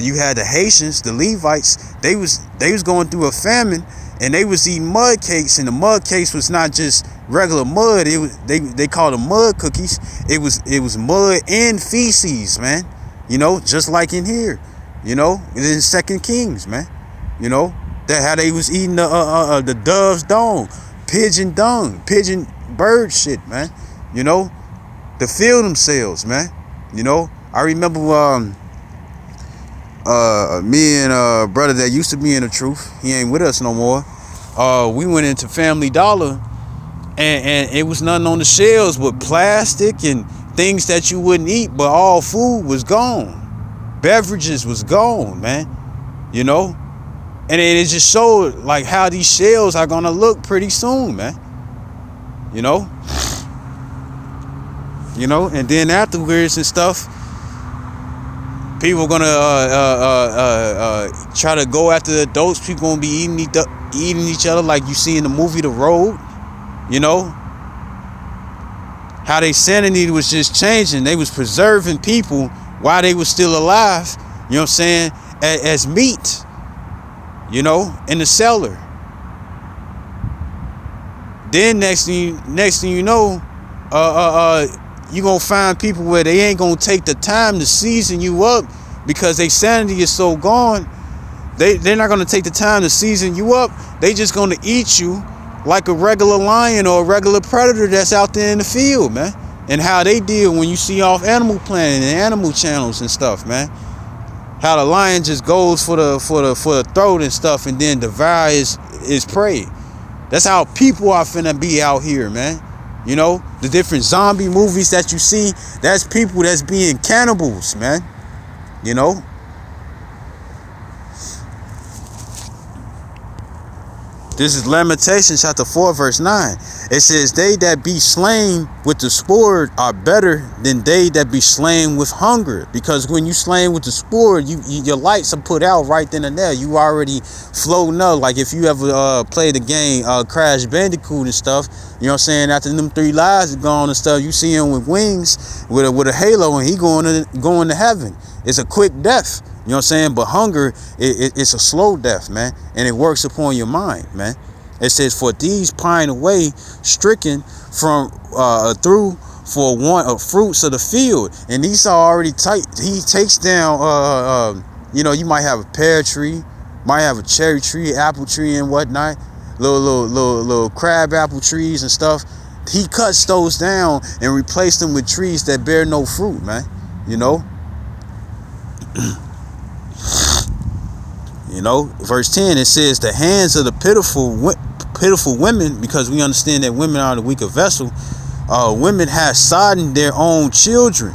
Speaker 2: You had the Haitians, the Levites, they was going through a famine, and they was eating mud cakes, and the mud cakes was not just regular mud. It was they called them mud cookies. It was mud and feces, man. You know, just like in here, you know, in 2 Kings, man. You know, that how they was eating the dove's dung, pigeon dung, pigeon bird shit, man. You know, to feel themselves, man. You know, I remember me and a brother that used to be in the truth, he ain't with us no more. We went into Family Dollar, and it was nothing on the shelves but plastic and things that you wouldn't eat, but all food was gone. Beverages was gone, man. You know? And it just showed like how these shells are gonna look pretty soon, man. You know? You know, and then afterwards and stuff, people gonna try to go after the adults. People gonna be eating each other like you see in the movie The Road. You know? How they sanity was just changing. They was preserving people while they was still alive. You know what I'm saying? As meat. You know, in the cellar. Then next thing you know, you gonna find people where they ain't gonna take the time to season you up because their sanity is so gone. They're not gonna take the time to season you up. They just gonna eat you like a regular lion or a regular predator that's out there in the field, man. And how they deal when you see off Animal Planet and Animal Channels and stuff, man. How the lion just goes for the throat and stuff, and then devour his prey. That's how people are finna be out here, man. You know, the different zombie movies that you see, that's people that's being cannibals, man. You know? This is Lamentations chapter 4 verse 9. It says, they that be slain with the sword are better than they that be slain with hunger. Because when you slain with the sword, your lights are put out right then and there. You already floating up. Like if you ever played the game Crash Bandicoot and stuff, you know what I'm saying? After them 3 lives are gone and stuff, you see him with wings, with a halo, and he going to heaven. It's a quick death. You know what I'm saying? But hunger, it's a slow death, man. And it works upon your mind, man. It says, for these pine away, stricken from through for want of fruits of the field. And these are already tight. He takes down, you know, you might have a pear tree, might have a cherry tree, apple tree and whatnot, little crab apple trees and stuff. He cuts those down and replaced them with trees that bear no fruit, man. You know. You know, verse 10, it says, the hands of the pitiful women, because we understand that women are the weaker vessel. Women have sodden their own children.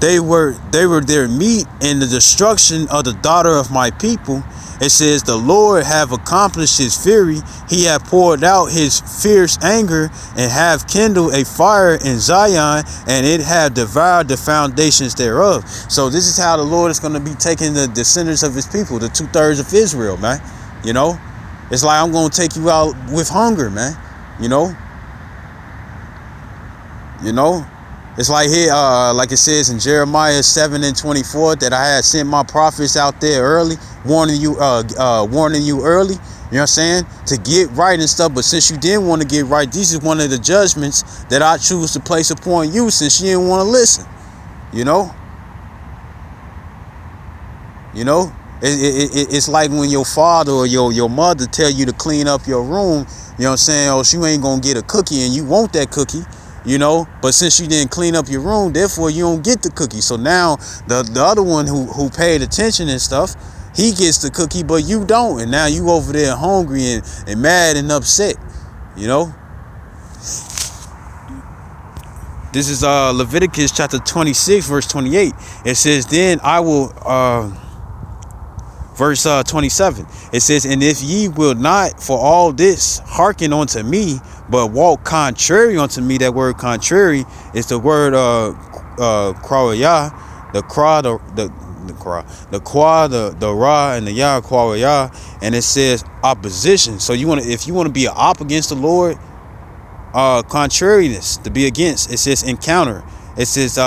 Speaker 2: They were their meat in the destruction of the daughter of my people. It says, the Lord have accomplished his fury. He have poured out his fierce anger and have kindled a fire in Zion, and it have devoured the foundations thereof. So this is how the Lord is going to be taking the descendants of his people, the 2/3 of Israel, man. You know, it's like, I'm going to take you out with hunger, man. You know, it's like here, like it says in Jeremiah 7:24, that I had sent my prophets out there early, warning you early. You know what I'm saying? To get right and stuff. But since you didn't want to get right, this is one of the judgments that I choose to place upon you, since you didn't want to listen. You know? It's like when your father or your mother tell you to clean up your room. You know what I'm saying? Oh, she ain't gonna get a cookie, and you want that cookie. You know, but since you didn't clean up your room, therefore you don't get the cookie. So now the other one who paid attention and stuff, he gets the cookie, but you don't. And now you over there hungry and mad and upset. You know, this is Leviticus chapter 26, verse 28. It says, then I will, verse 27. It says, and if ye will not for all this hearken unto me, but walk contrary unto me. That word contrary is the word krawaya, the ra, and the ya, krawaya, and it says opposition. So if you want to be an op against the Lord, contrariness, to be against, it says encounter. It says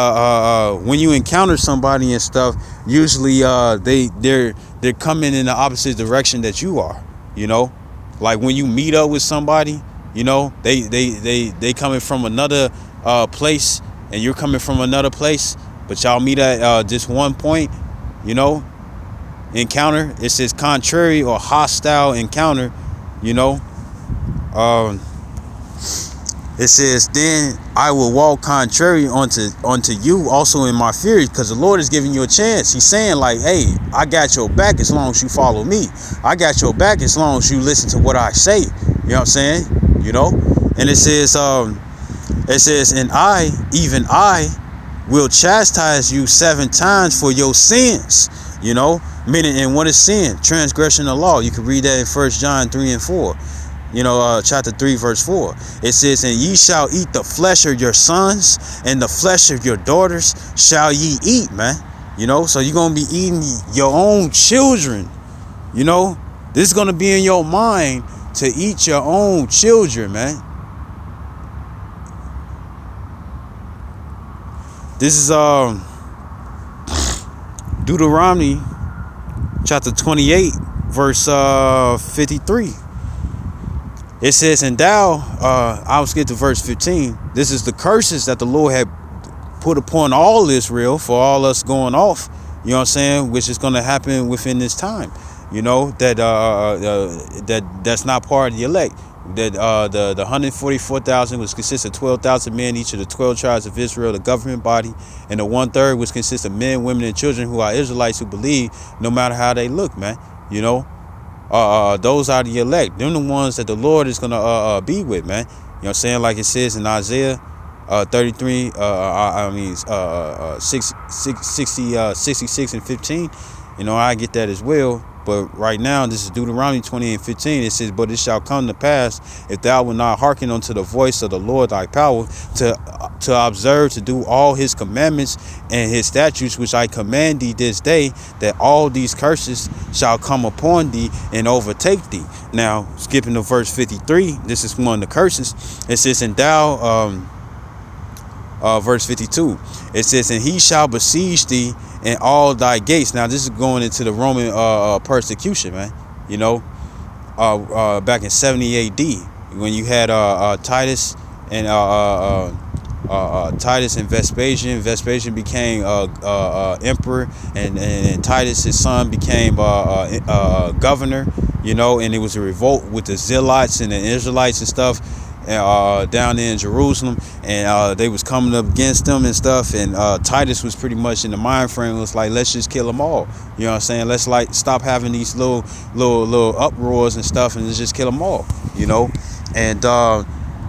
Speaker 2: when you encounter somebody and stuff, usually they're coming in the opposite direction that you are. You know, like when you meet up with somebody, you know, they coming from another place, and you're coming from another place, but y'all meet at just one point. You know, encounter. It says contrary or hostile encounter. You know, it says, then I will walk contrary unto you also in my fury, because the Lord is giving you a chance. He's saying like, hey, I got your back as long as you follow me. I got your back as long as you listen to what I say. You know what I'm saying? You know, and it says, and I, even I, will chastise you 7 times for your sins. You know, meaning, and what is sin? Transgression of law. You can read that in 1 John 3 and 4. You know, chapter 3, verse 4. It says, and ye shall eat the flesh of your sons, and the flesh of your daughters shall ye eat, man. You know, so you're going to be eating your own children. You know, this is going to be in your mind to eat your own children, man. This is Deuteronomy chapter 28, verse 53. It says, and thou, I'll skip to verse 15. This is the curses that the Lord had put upon all Israel for all us going off. You know what I'm saying? Which is going to happen within this time. You know, that's not part of the elect. That the 144,000 which consists of 12,000 men, each of the 12 tribes of Israel, the government body, and the 1/3 which consists of men, women, and children who are Israelites who believe, no matter how they look, man. You know, those are the elect. Them the ones that the Lord is gonna be with, man. You know what I'm saying? Like it says in Isaiah 33, 66 and 15. You know, I get that as well. But right now, this is Deuteronomy 20 and 15. It says, but it shall come to pass, if thou wilt not hearken unto the voice of the Lord thy power, to observe, to do all his commandments and his statutes, which I command thee this day, that all these curses shall come upon thee and overtake thee. Now, skipping to verse 53, this is one of the curses. It says, and thou, verse 52, it says, and he shall besiege thee in all thy gates. Now this is going into the Roman persecution, man. You know, back in 70 AD, when you had Titus and Vespasian. Vespasian became emperor, and Titus, his son, became governor. You know, and it was a revolt with the Zealots and the Israelites and stuff. down there in Jerusalem, and they was coming up against them and stuff, and Titus was pretty much in the mind frame. It was like, let's just kill them all. You know what I'm saying? Let's like stop having these little uproars and stuff, and let's just kill them all. You know, and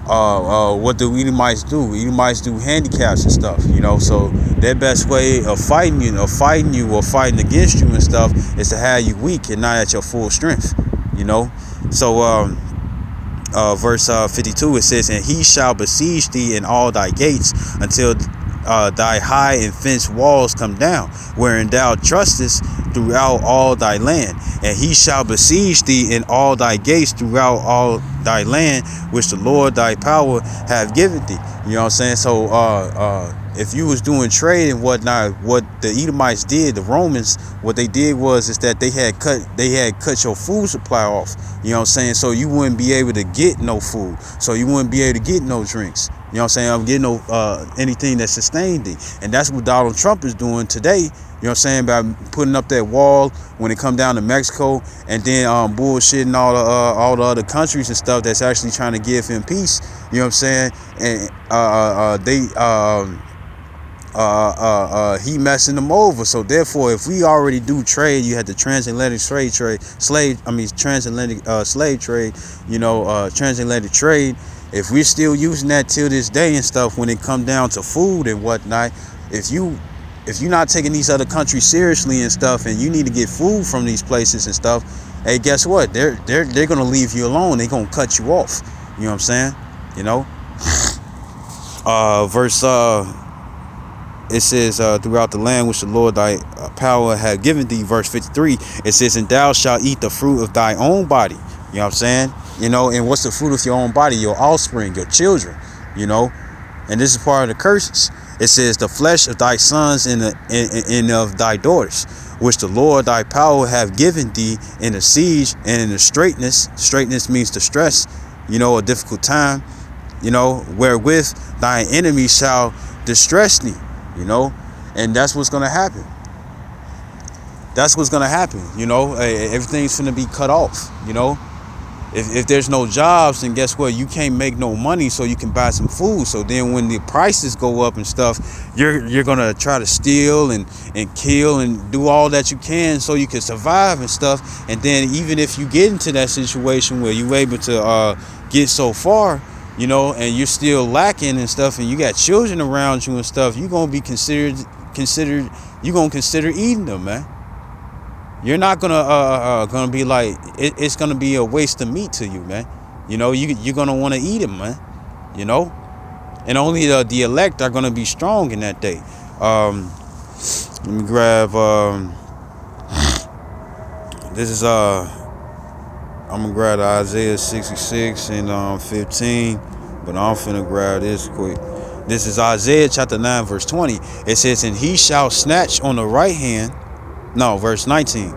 Speaker 2: what do Edomites do? Edomites do handicaps and stuff. You know, so their best way of fighting you, or fighting against you and stuff, is to have you weak and not at your full strength. You know, so verse 52, it says, and he shall besiege thee in all thy gates until thy high and fenced walls come down, wherein thou trustest throughout all thy land. And he shall besiege thee in all thy gates throughout all thy land, which the Lord thy power have given thee. You know what I'm saying? So if you was doing trade and whatnot, what the Edomites did, the Romans, what they did was that they had cut your food supply off. You know what I'm saying? So you wouldn't be able to get no food. So you wouldn't be able to get no drinks. You know what I'm saying? I'm getting no anything that sustained thee. And that's what Donald Trump is doing today. You know what I'm saying? By putting up that wall when it come down to Mexico, and then bullshitting all the other countries and stuff that's actually trying to give him peace. You know what I'm saying? And he messing them over. So therefore, if we already do trade, you had the transatlantic slave trade. You know, transatlantic trade. If we're still using that till this day and stuff, when it come down to food and whatnot, if you're not taking these other countries seriously and stuff, and you need to get food from these places and stuff, hey, guess what? They're gonna leave you alone. They're gonna cut you off. You know what I'm saying? You know. Verse it says, throughout the land which the Lord thy power had given thee. Verse 53, it says, and thou shalt eat the fruit of thy own body. You know what I'm saying? You know, and what's the fruit of your own body? Your offspring, your children. You know, and this is part of the curses. It says, the flesh of thy sons and of thy daughters, which the Lord thy power have given thee in the siege and in the straitness. Straitness means distress, you know, a difficult time, you know, wherewith thy enemy shall distress thee, you know, and that's what's going to happen. That's what's going to happen, you know. Everything's going to be cut off, you know. If there's no jobs, then guess what? You can't make no money, so you can buy some food. So then when the prices go up and stuff, you're gonna try to steal and kill and do all that you can so you can survive and stuff. And then even if you get into that situation where you're able to get so far, you know, and you're still lacking and stuff, and you got children around you and stuff, you're gonna be considered you're gonna consider eating them, man. You're not gonna be like, it's gonna be a waste of meat to you, man. You know, you're gonna want to eat it, man. You know, and only the elect are gonna be strong in that day. Let me grab. This is I'm gonna grab Isaiah 66 and 15, but I'm finna grab this quick. This is Isaiah chapter 9 verse 20. It says, and he shall snatch on the right hand. No, verse 19.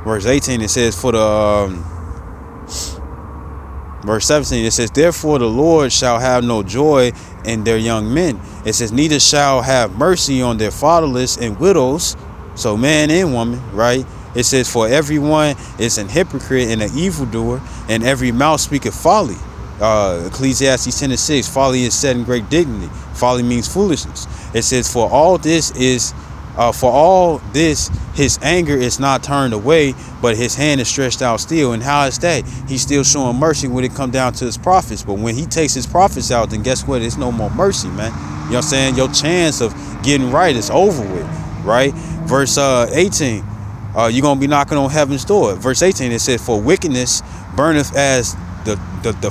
Speaker 2: Verse 18, it says, verse 17, it says, therefore the Lord shall have no joy in their young men. It says, neither shall have mercy on their fatherless and widows. So man and woman, right? It says, for everyone is an hypocrite and an evildoer, and every mouth speaketh folly. Ecclesiastes 10:6, folly is set in great dignity. Folly means foolishness. It says, for all this his anger is not turned away, but his hand is stretched out still. And how is that? He's still showing mercy when it comes down to his prophets. But when he takes his prophets out, then guess what? There's no more mercy, man. You know what I'm saying? Your chance of getting right is over with, right? Verse 18, you're going to be knocking on heaven's door. Verse 18, it says, for wickedness burneth as the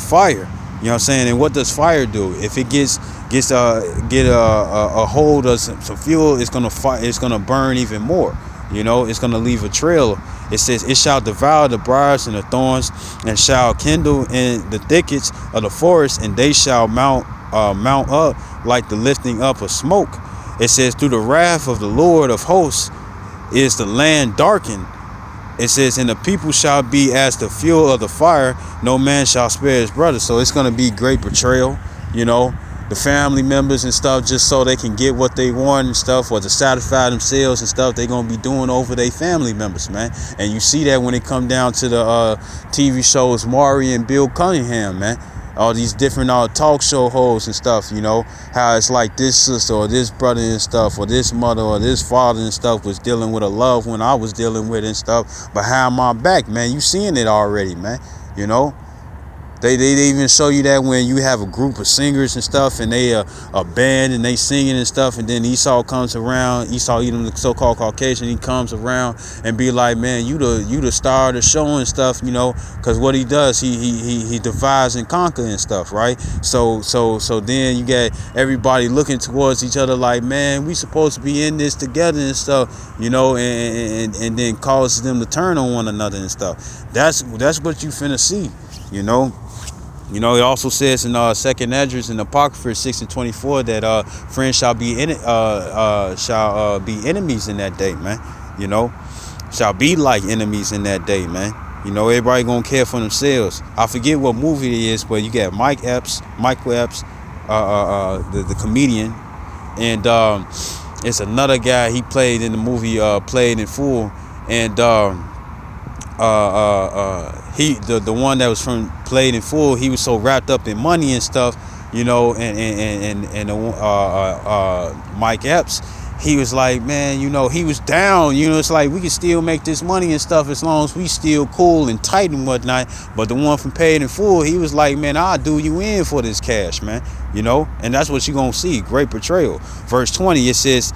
Speaker 2: fire. You know what I'm saying? And what does fire do? If it get a hold of some fuel, it's gonna burn even more. You know, it's gonna leave a trail. It says, it shall devour the briars and the thorns, and shall kindle in the thickets of the forest, and they shall mount up like the lifting up of smoke. It says, through the wrath of the Lord of hosts is the land darkened. It says, and the people shall be as the fuel of the fire, no man shall spare his brother. So it's going to be great betrayal, you know, the family members and stuff, just so they can get what they want and stuff, or to satisfy themselves and stuff. They gonna be doing over their family members, man. And you see that when it come down to the TV shows, Maury and Bill Cunningham, man. All these different talk show hosts and stuff, you know, how it's like this sister or this brother and stuff, or this mother or this father and stuff was dealing with a loved one I was dealing with and stuff behind my back, man. You seeing it already, man. You know, they even show you that when you have a group of singers and stuff, and they a band and they singing and stuff, and then Esau comes around. Esau, even the so-called Caucasian, he comes around and be like, man, you the star of the show and stuff, you know, because what he does, he divides and conquer and stuff, right? So then you get everybody looking towards each other like, man, we supposed to be in this together and stuff, you know, and then causes them to turn on one another and stuff. That's what you finna see, you know. You know, it also says in Second Esdras in Apocrypha 6:24 that friends shall be enemies in that day, man. You know, shall be like enemies in that day, man. You know, everybody gonna care for themselves. I forget what movie it is, but you got Michael Epps, the comedian, and it's another guy he played in the movie Played in Full, and he the one that was from Played in Full, he was so wrapped up in money and stuff, you know, and Mike Epps, he was like, man, you know, he was down, you know, it's like we can still make this money and stuff as long as we still cool and tight and whatnot. But the one from Paid in Full, he was like, man, I'll do you in for this cash, man, you know. And that's what you're gonna see. Great portrayal. Verse 20, it says,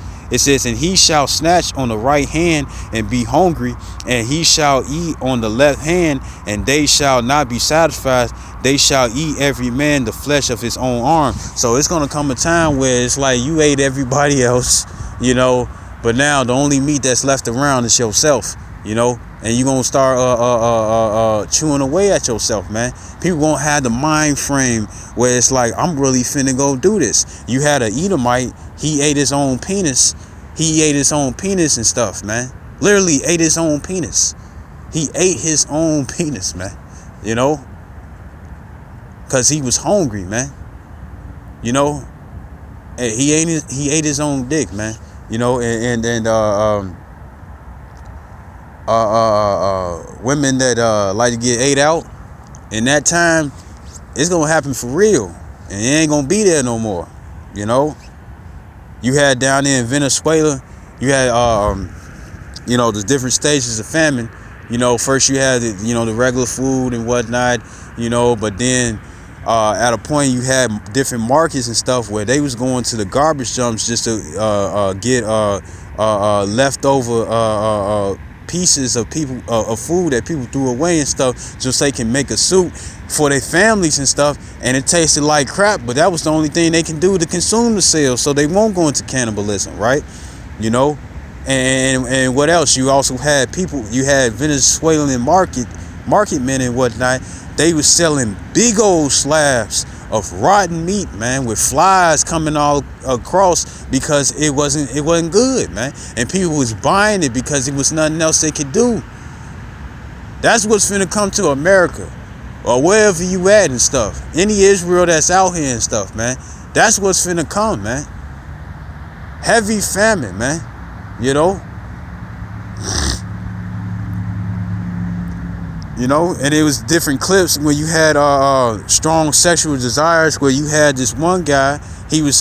Speaker 2: and he shall snatch on the right hand and be hungry, and he shall eat on the left hand, and they shall not be satisfied. They shall eat every man the flesh of his own arm. So it's gonna come a time where it's like you ate everybody else, you know, but now the only meat that's left around is yourself, you know, and you're gonna start chewing away at yourself, man. People won't have the mind frame where it's like, I'm really finna go do this. You had an Edomite, he ate his own penis. He ate his own penis and stuff, man. Literally ate his own penis. He ate his own penis, man. You know, cause he was hungry, man. You know, and he ate his own dick, man. You know, and women that like to get ate out, in that time, it's gonna happen for real, and it ain't gonna be there no more. You know, you had down there in Venezuela, you had you know, the different stages of famine. You know, first you had the, you know, the regular food and whatnot, you know, but then at a point you had different markets and stuff where they was going to the garbage dumps just to get leftover pieces of food that people threw away and stuff, just so they can make a soup for their families and stuff. And it tasted like crap, but that was the only thing they can do to consume the sales, so they won't go into cannibalism, right? You know, and what else? You also had people, you had Venezuelan market men and whatnot. They was selling big old slabs of rotten meat, man, with flies coming all across because it wasn't good, man. And people was buying it because it was nothing else they could do. That's what's finna come to America, or wherever you at and stuff. Any Israel that's out here and stuff, man. That's what's finna come, man. Heavy famine, man. You know. You know, and it was different clips when you had strong sexual desires, where you had this one guy, he was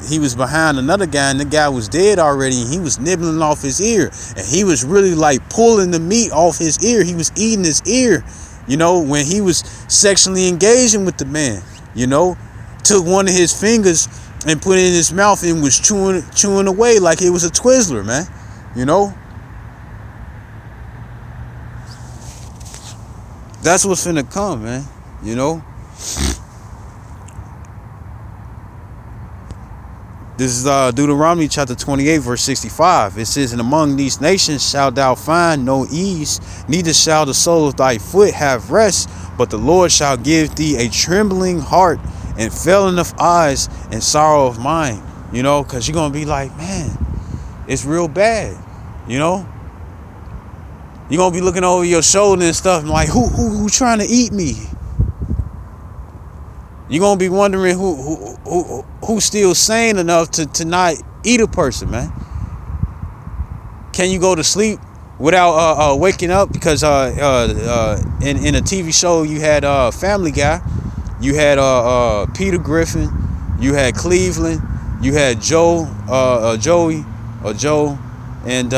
Speaker 2: he was behind another guy, and the guy was dead already, and he was nibbling off his ear, and he was really like pulling the meat off his ear. He was eating his ear, you know, when he was sexually engaging with the man. You know, took one of his fingers and put it in his mouth and was chewing away like it was a Twizzler, man. You know. That's what's finna come, man. You know. This is Deuteronomy chapter 28, verse 65. It says, and among these nations shalt thou find no ease, neither shall the sole of thy foot have rest, but the Lord shall give thee a trembling heart and failing of eyes and sorrow of mind. You know, because you're going to be like, man, it's real bad. You know. You're going to be looking over your shoulder and stuff and like, who trying to eat me? You're gonna be wondering who's still sane enough to not eat a person, man. Can you go to sleep without waking up? Because in a TV show you had Family Guy, you had Peter Griffin, you had Cleveland, you had Joey, Joe, and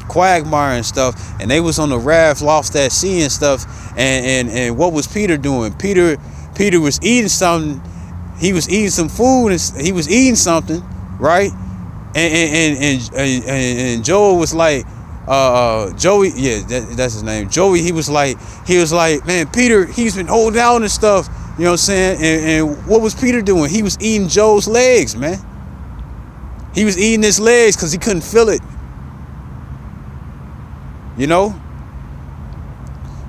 Speaker 2: Quagmire and stuff, and they was on the raft, lost at sea and stuff. And what was Peter doing? Peter was eating something. He was eating some food, and he was eating something, right? And Joel was like, Joey, yeah, that's his name. Joey, he was like, man, Peter, he's been holding out and stuff. You know what I'm saying? And what was Peter doing? He was eating Joe's legs, man. He was eating his legs because he couldn't feel it. You know?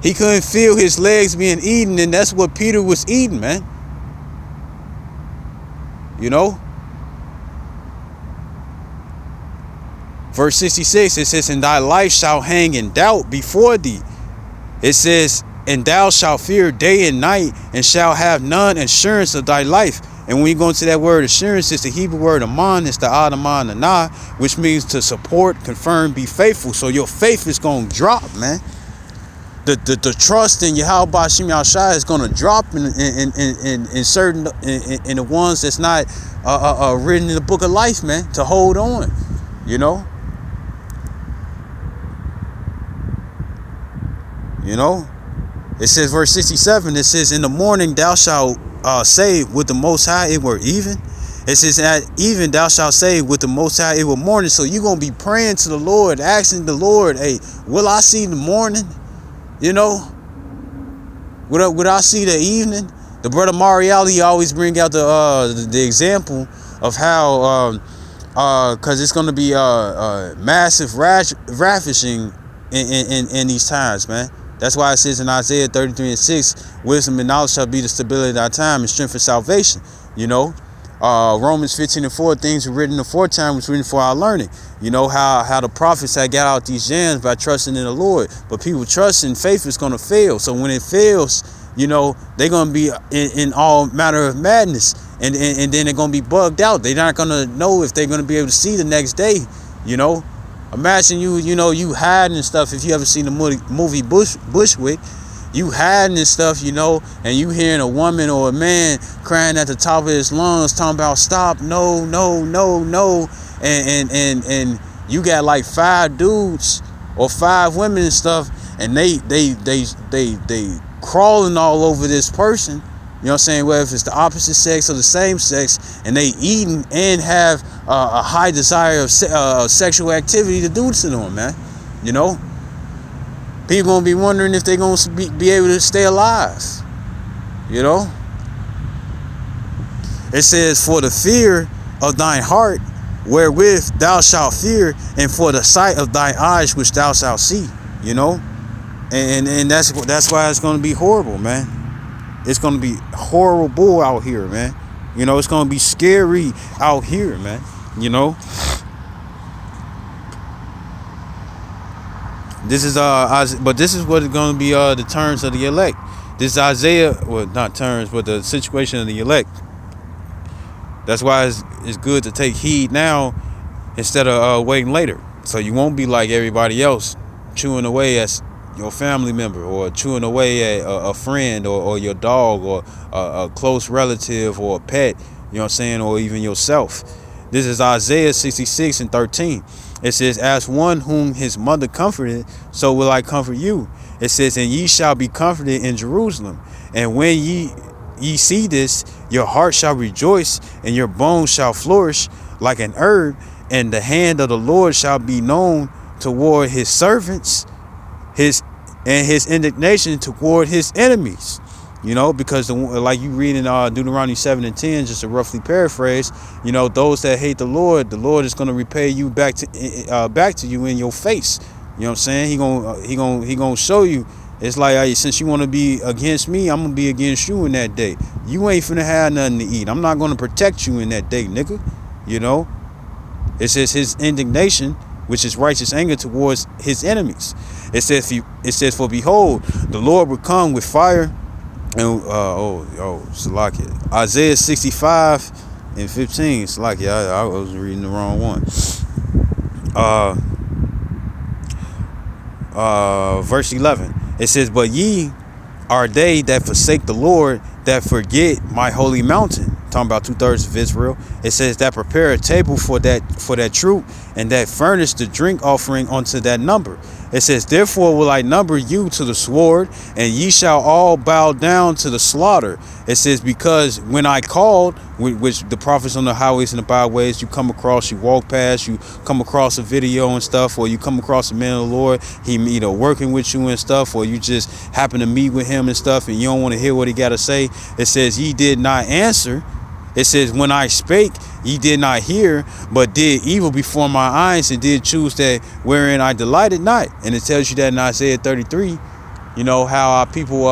Speaker 2: He couldn't feel his legs being eaten, and that's what Peter was eating, man. You know? Verse 66, it says, and thy life shall hang in doubt before thee. It says, and thou shalt fear day and night, and shalt have none assurance of thy life. And when you go into that word assurance, it's the Hebrew word aman, it's the adaman anah, which means to support, confirm, be faithful. So your faith is going to drop, man. The trust in Yahweh Bashim Yahshai is going to drop in certain in the ones that's not written in the book of life, man, to hold on, you know. You know, it says verse 67, it says, in the morning thou shalt say with the Most High it were even. It says at even thou shalt say with the Most High it were morning. So you're going to be praying to the Lord, asking the Lord, hey, will I see the morning? You know, would I see the evening? The brother Mariali always bring out the example of how, because it's going to be massive ravishing in these times, man. That's why it says in Isaiah 33:6, wisdom and knowledge shall be the stability of thy time and strength for salvation. You know, Romans 15:4, things were written aforetime was written for our learning. You know how the prophets had got out these gems by trusting in the Lord, but people trusting faith is going to fail. So when it fails, you know, they're going to be in all matter of madness, and then they're going to be bugged out. They're not going to know if they're going to be able to see the next day. You know. Imagine you hiding and stuff. If you ever seen the movie Bushwick, you hiding and stuff, you know, and you hearing a woman or a man crying at the top of his lungs, talking about stop, no, no, no, no, and you got like 5 dudes or 5 women and stuff, and they crawling all over this person. You know what I'm saying? Whether if it's the opposite sex or the same sex, and they eating and have a high desire of sexual activity to do to them, man. You know? People gonna be wondering if they're gonna be able to stay alive. You know? It says, for the fear of thine heart, wherewith thou shalt fear, and for the sight of thy eyes which thou shalt see. You know? And that's why it's gonna be horrible, man. It's going to be horrible out here, man. You know, it's going to be scary out here, man. You know. This is but this is what is going to be the terms of the elect. This is Isaiah, well, not terms, but the situation of the elect. That's why it's good to take heed now instead of waiting later. So you won't be like everybody else chewing away at your family member, or chewing away at a friend, or your dog, or a close relative, or a pet, you know what I'm saying, or even yourself. This is Isaiah 66:13. It says, as one whom his mother comforted, so will I comfort you. It says, and ye shall be comforted in Jerusalem. And when ye see this, your heart shall rejoice, and your bones shall flourish like an herb, and the hand of the Lord shall be known toward his servants, his indignation toward his enemies. You know, because like you read in Deuteronomy 7:10, just to roughly paraphrase, you know, those that hate the Lord is going to repay you back to you in your face. You know what I'm saying? He gonna show you. It's like, hey, since you want to be against me, I'm gonna be against you in that day. You ain't finna have nothing to eat. I'm not gonna protect you in that day, nigga. You know, it says his indignation, which is righteous anger towards his enemies. It says, for behold, the Lord will come with fire And Salakia. Isaiah 65 and 15. Salakia, I was reading the wrong one. Verse 11. It says, "But ye are they that forsake the Lord, that forget my holy mountain." Talking about 2/3 of Israel. It says that prepare a table for that troop, and that furnish the drink offering unto that number. It says, "Therefore will I number you to the sword, and ye shall all bow down to the slaughter." It says, because when I called, which the prophets on the highways and the byways, you come across, you walk past, you come across a video and stuff, or you come across a man of the Lord, he either working with you and stuff, or you just happen to meet with him and stuff, and you don't want to hear what he got to say. It says, ye did not answer. It says, when I spake, ye did not hear, but did evil before my eyes, and did choose that wherein I delighted not. And it tells you that in Isaiah 33, you know, how our people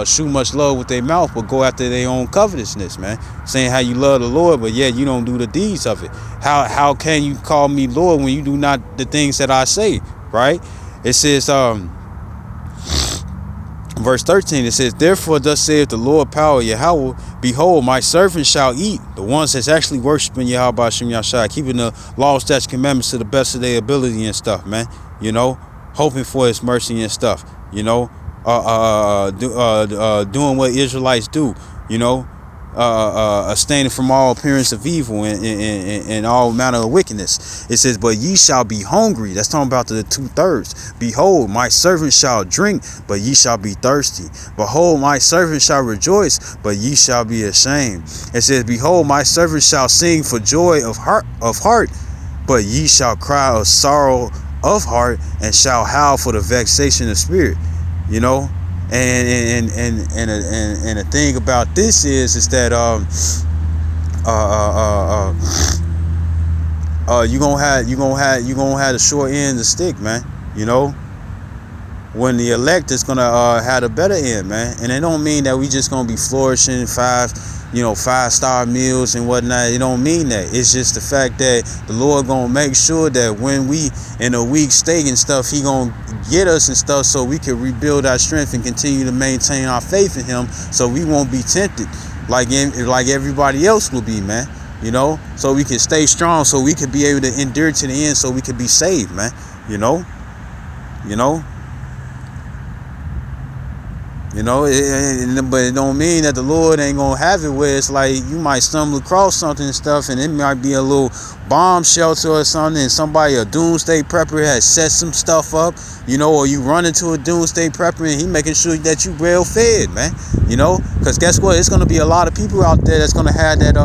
Speaker 2: shoot much love with their mouth, but go after their own covetousness, man. Saying how you love the Lord, but yet you don't do the deeds of it. How can you call me Lord when you do not the things that I say, right? It says, verse 13, it says, therefore thus saith the Lord power Yahweh, behold, my servants shall eat, the ones that's actually worshiping Yahweh Hashem Yahshua, keeping the law, statutes, commandments to the best of their ability and stuff, man. You know, hoping for his mercy and stuff, you know, doing what Israelites do, you know, abstaining from all appearance of evil and all manner of wickedness. It says, but ye shall be hungry. That's talking about the 2/3. Behold, my servant shall drink, but ye shall be thirsty. Behold, my servant shall rejoice, but ye shall be ashamed. It says, behold, my servant shall sing for joy of heart, but ye shall cry of sorrow of heart, and shall howl for the vexation of spirit. You know. And the thing about this is that you gonna have the short end of the stick, man. You know, when the elect is gonna have a better end, man. And it don't mean that we just gonna be flourishing 5-star meals and whatnot. It don't mean that. It's just the fact that the Lord gonna make sure that when we in a weak state and stuff, he gonna get us and stuff so we can rebuild our strength and continue to maintain our faith in him, so we won't be tempted like everybody else will be, man. You know, so we can stay strong, so we can be able to endure to the end, so we can be saved, man. You know, but it don't mean that the Lord ain't gonna have it where it's like you might stumble across something and stuff, and it might be a little bomb shelter or something, and somebody, a doomsday prepper, has set some stuff up, you know, or you run into a doomsday prepper and he making sure that you well fed, man. You know, because guess what? It's gonna be a lot of people out there that's gonna have that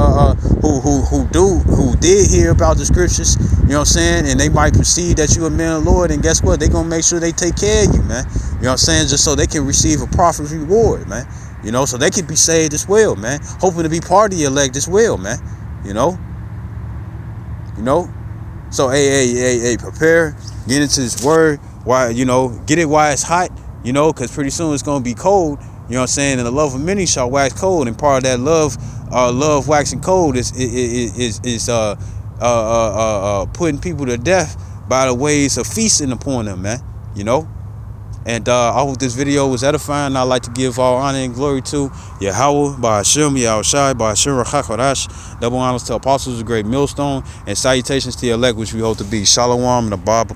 Speaker 2: who did hear about the scriptures, you know what I'm saying, and they might perceive that you a man of the Lord, and guess what? They gonna make sure they take care of you, man. You know what I'm saying? Just so they can receive a prophet's reward, man. You know, so they can be saved as well, man. Hoping to be part of the elect as well, man. You know. So hey, prepare, get into this word. Why, you know, get it while it's hot, you know, because pretty soon it's gonna be cold. You know what I'm saying? And the love of many shall wax cold, and part of that love waxing cold is putting people to death by the ways of feasting upon them, man. You know. And I hope this video was edifying. I'd like to give all honor and glory to Yahweh, by Hashem, Yahushai, by Hashem, Rachakodash. Double honors to apostles, a great millstone, and salutations to the elect, which we hope to be. Shalom and a Bob.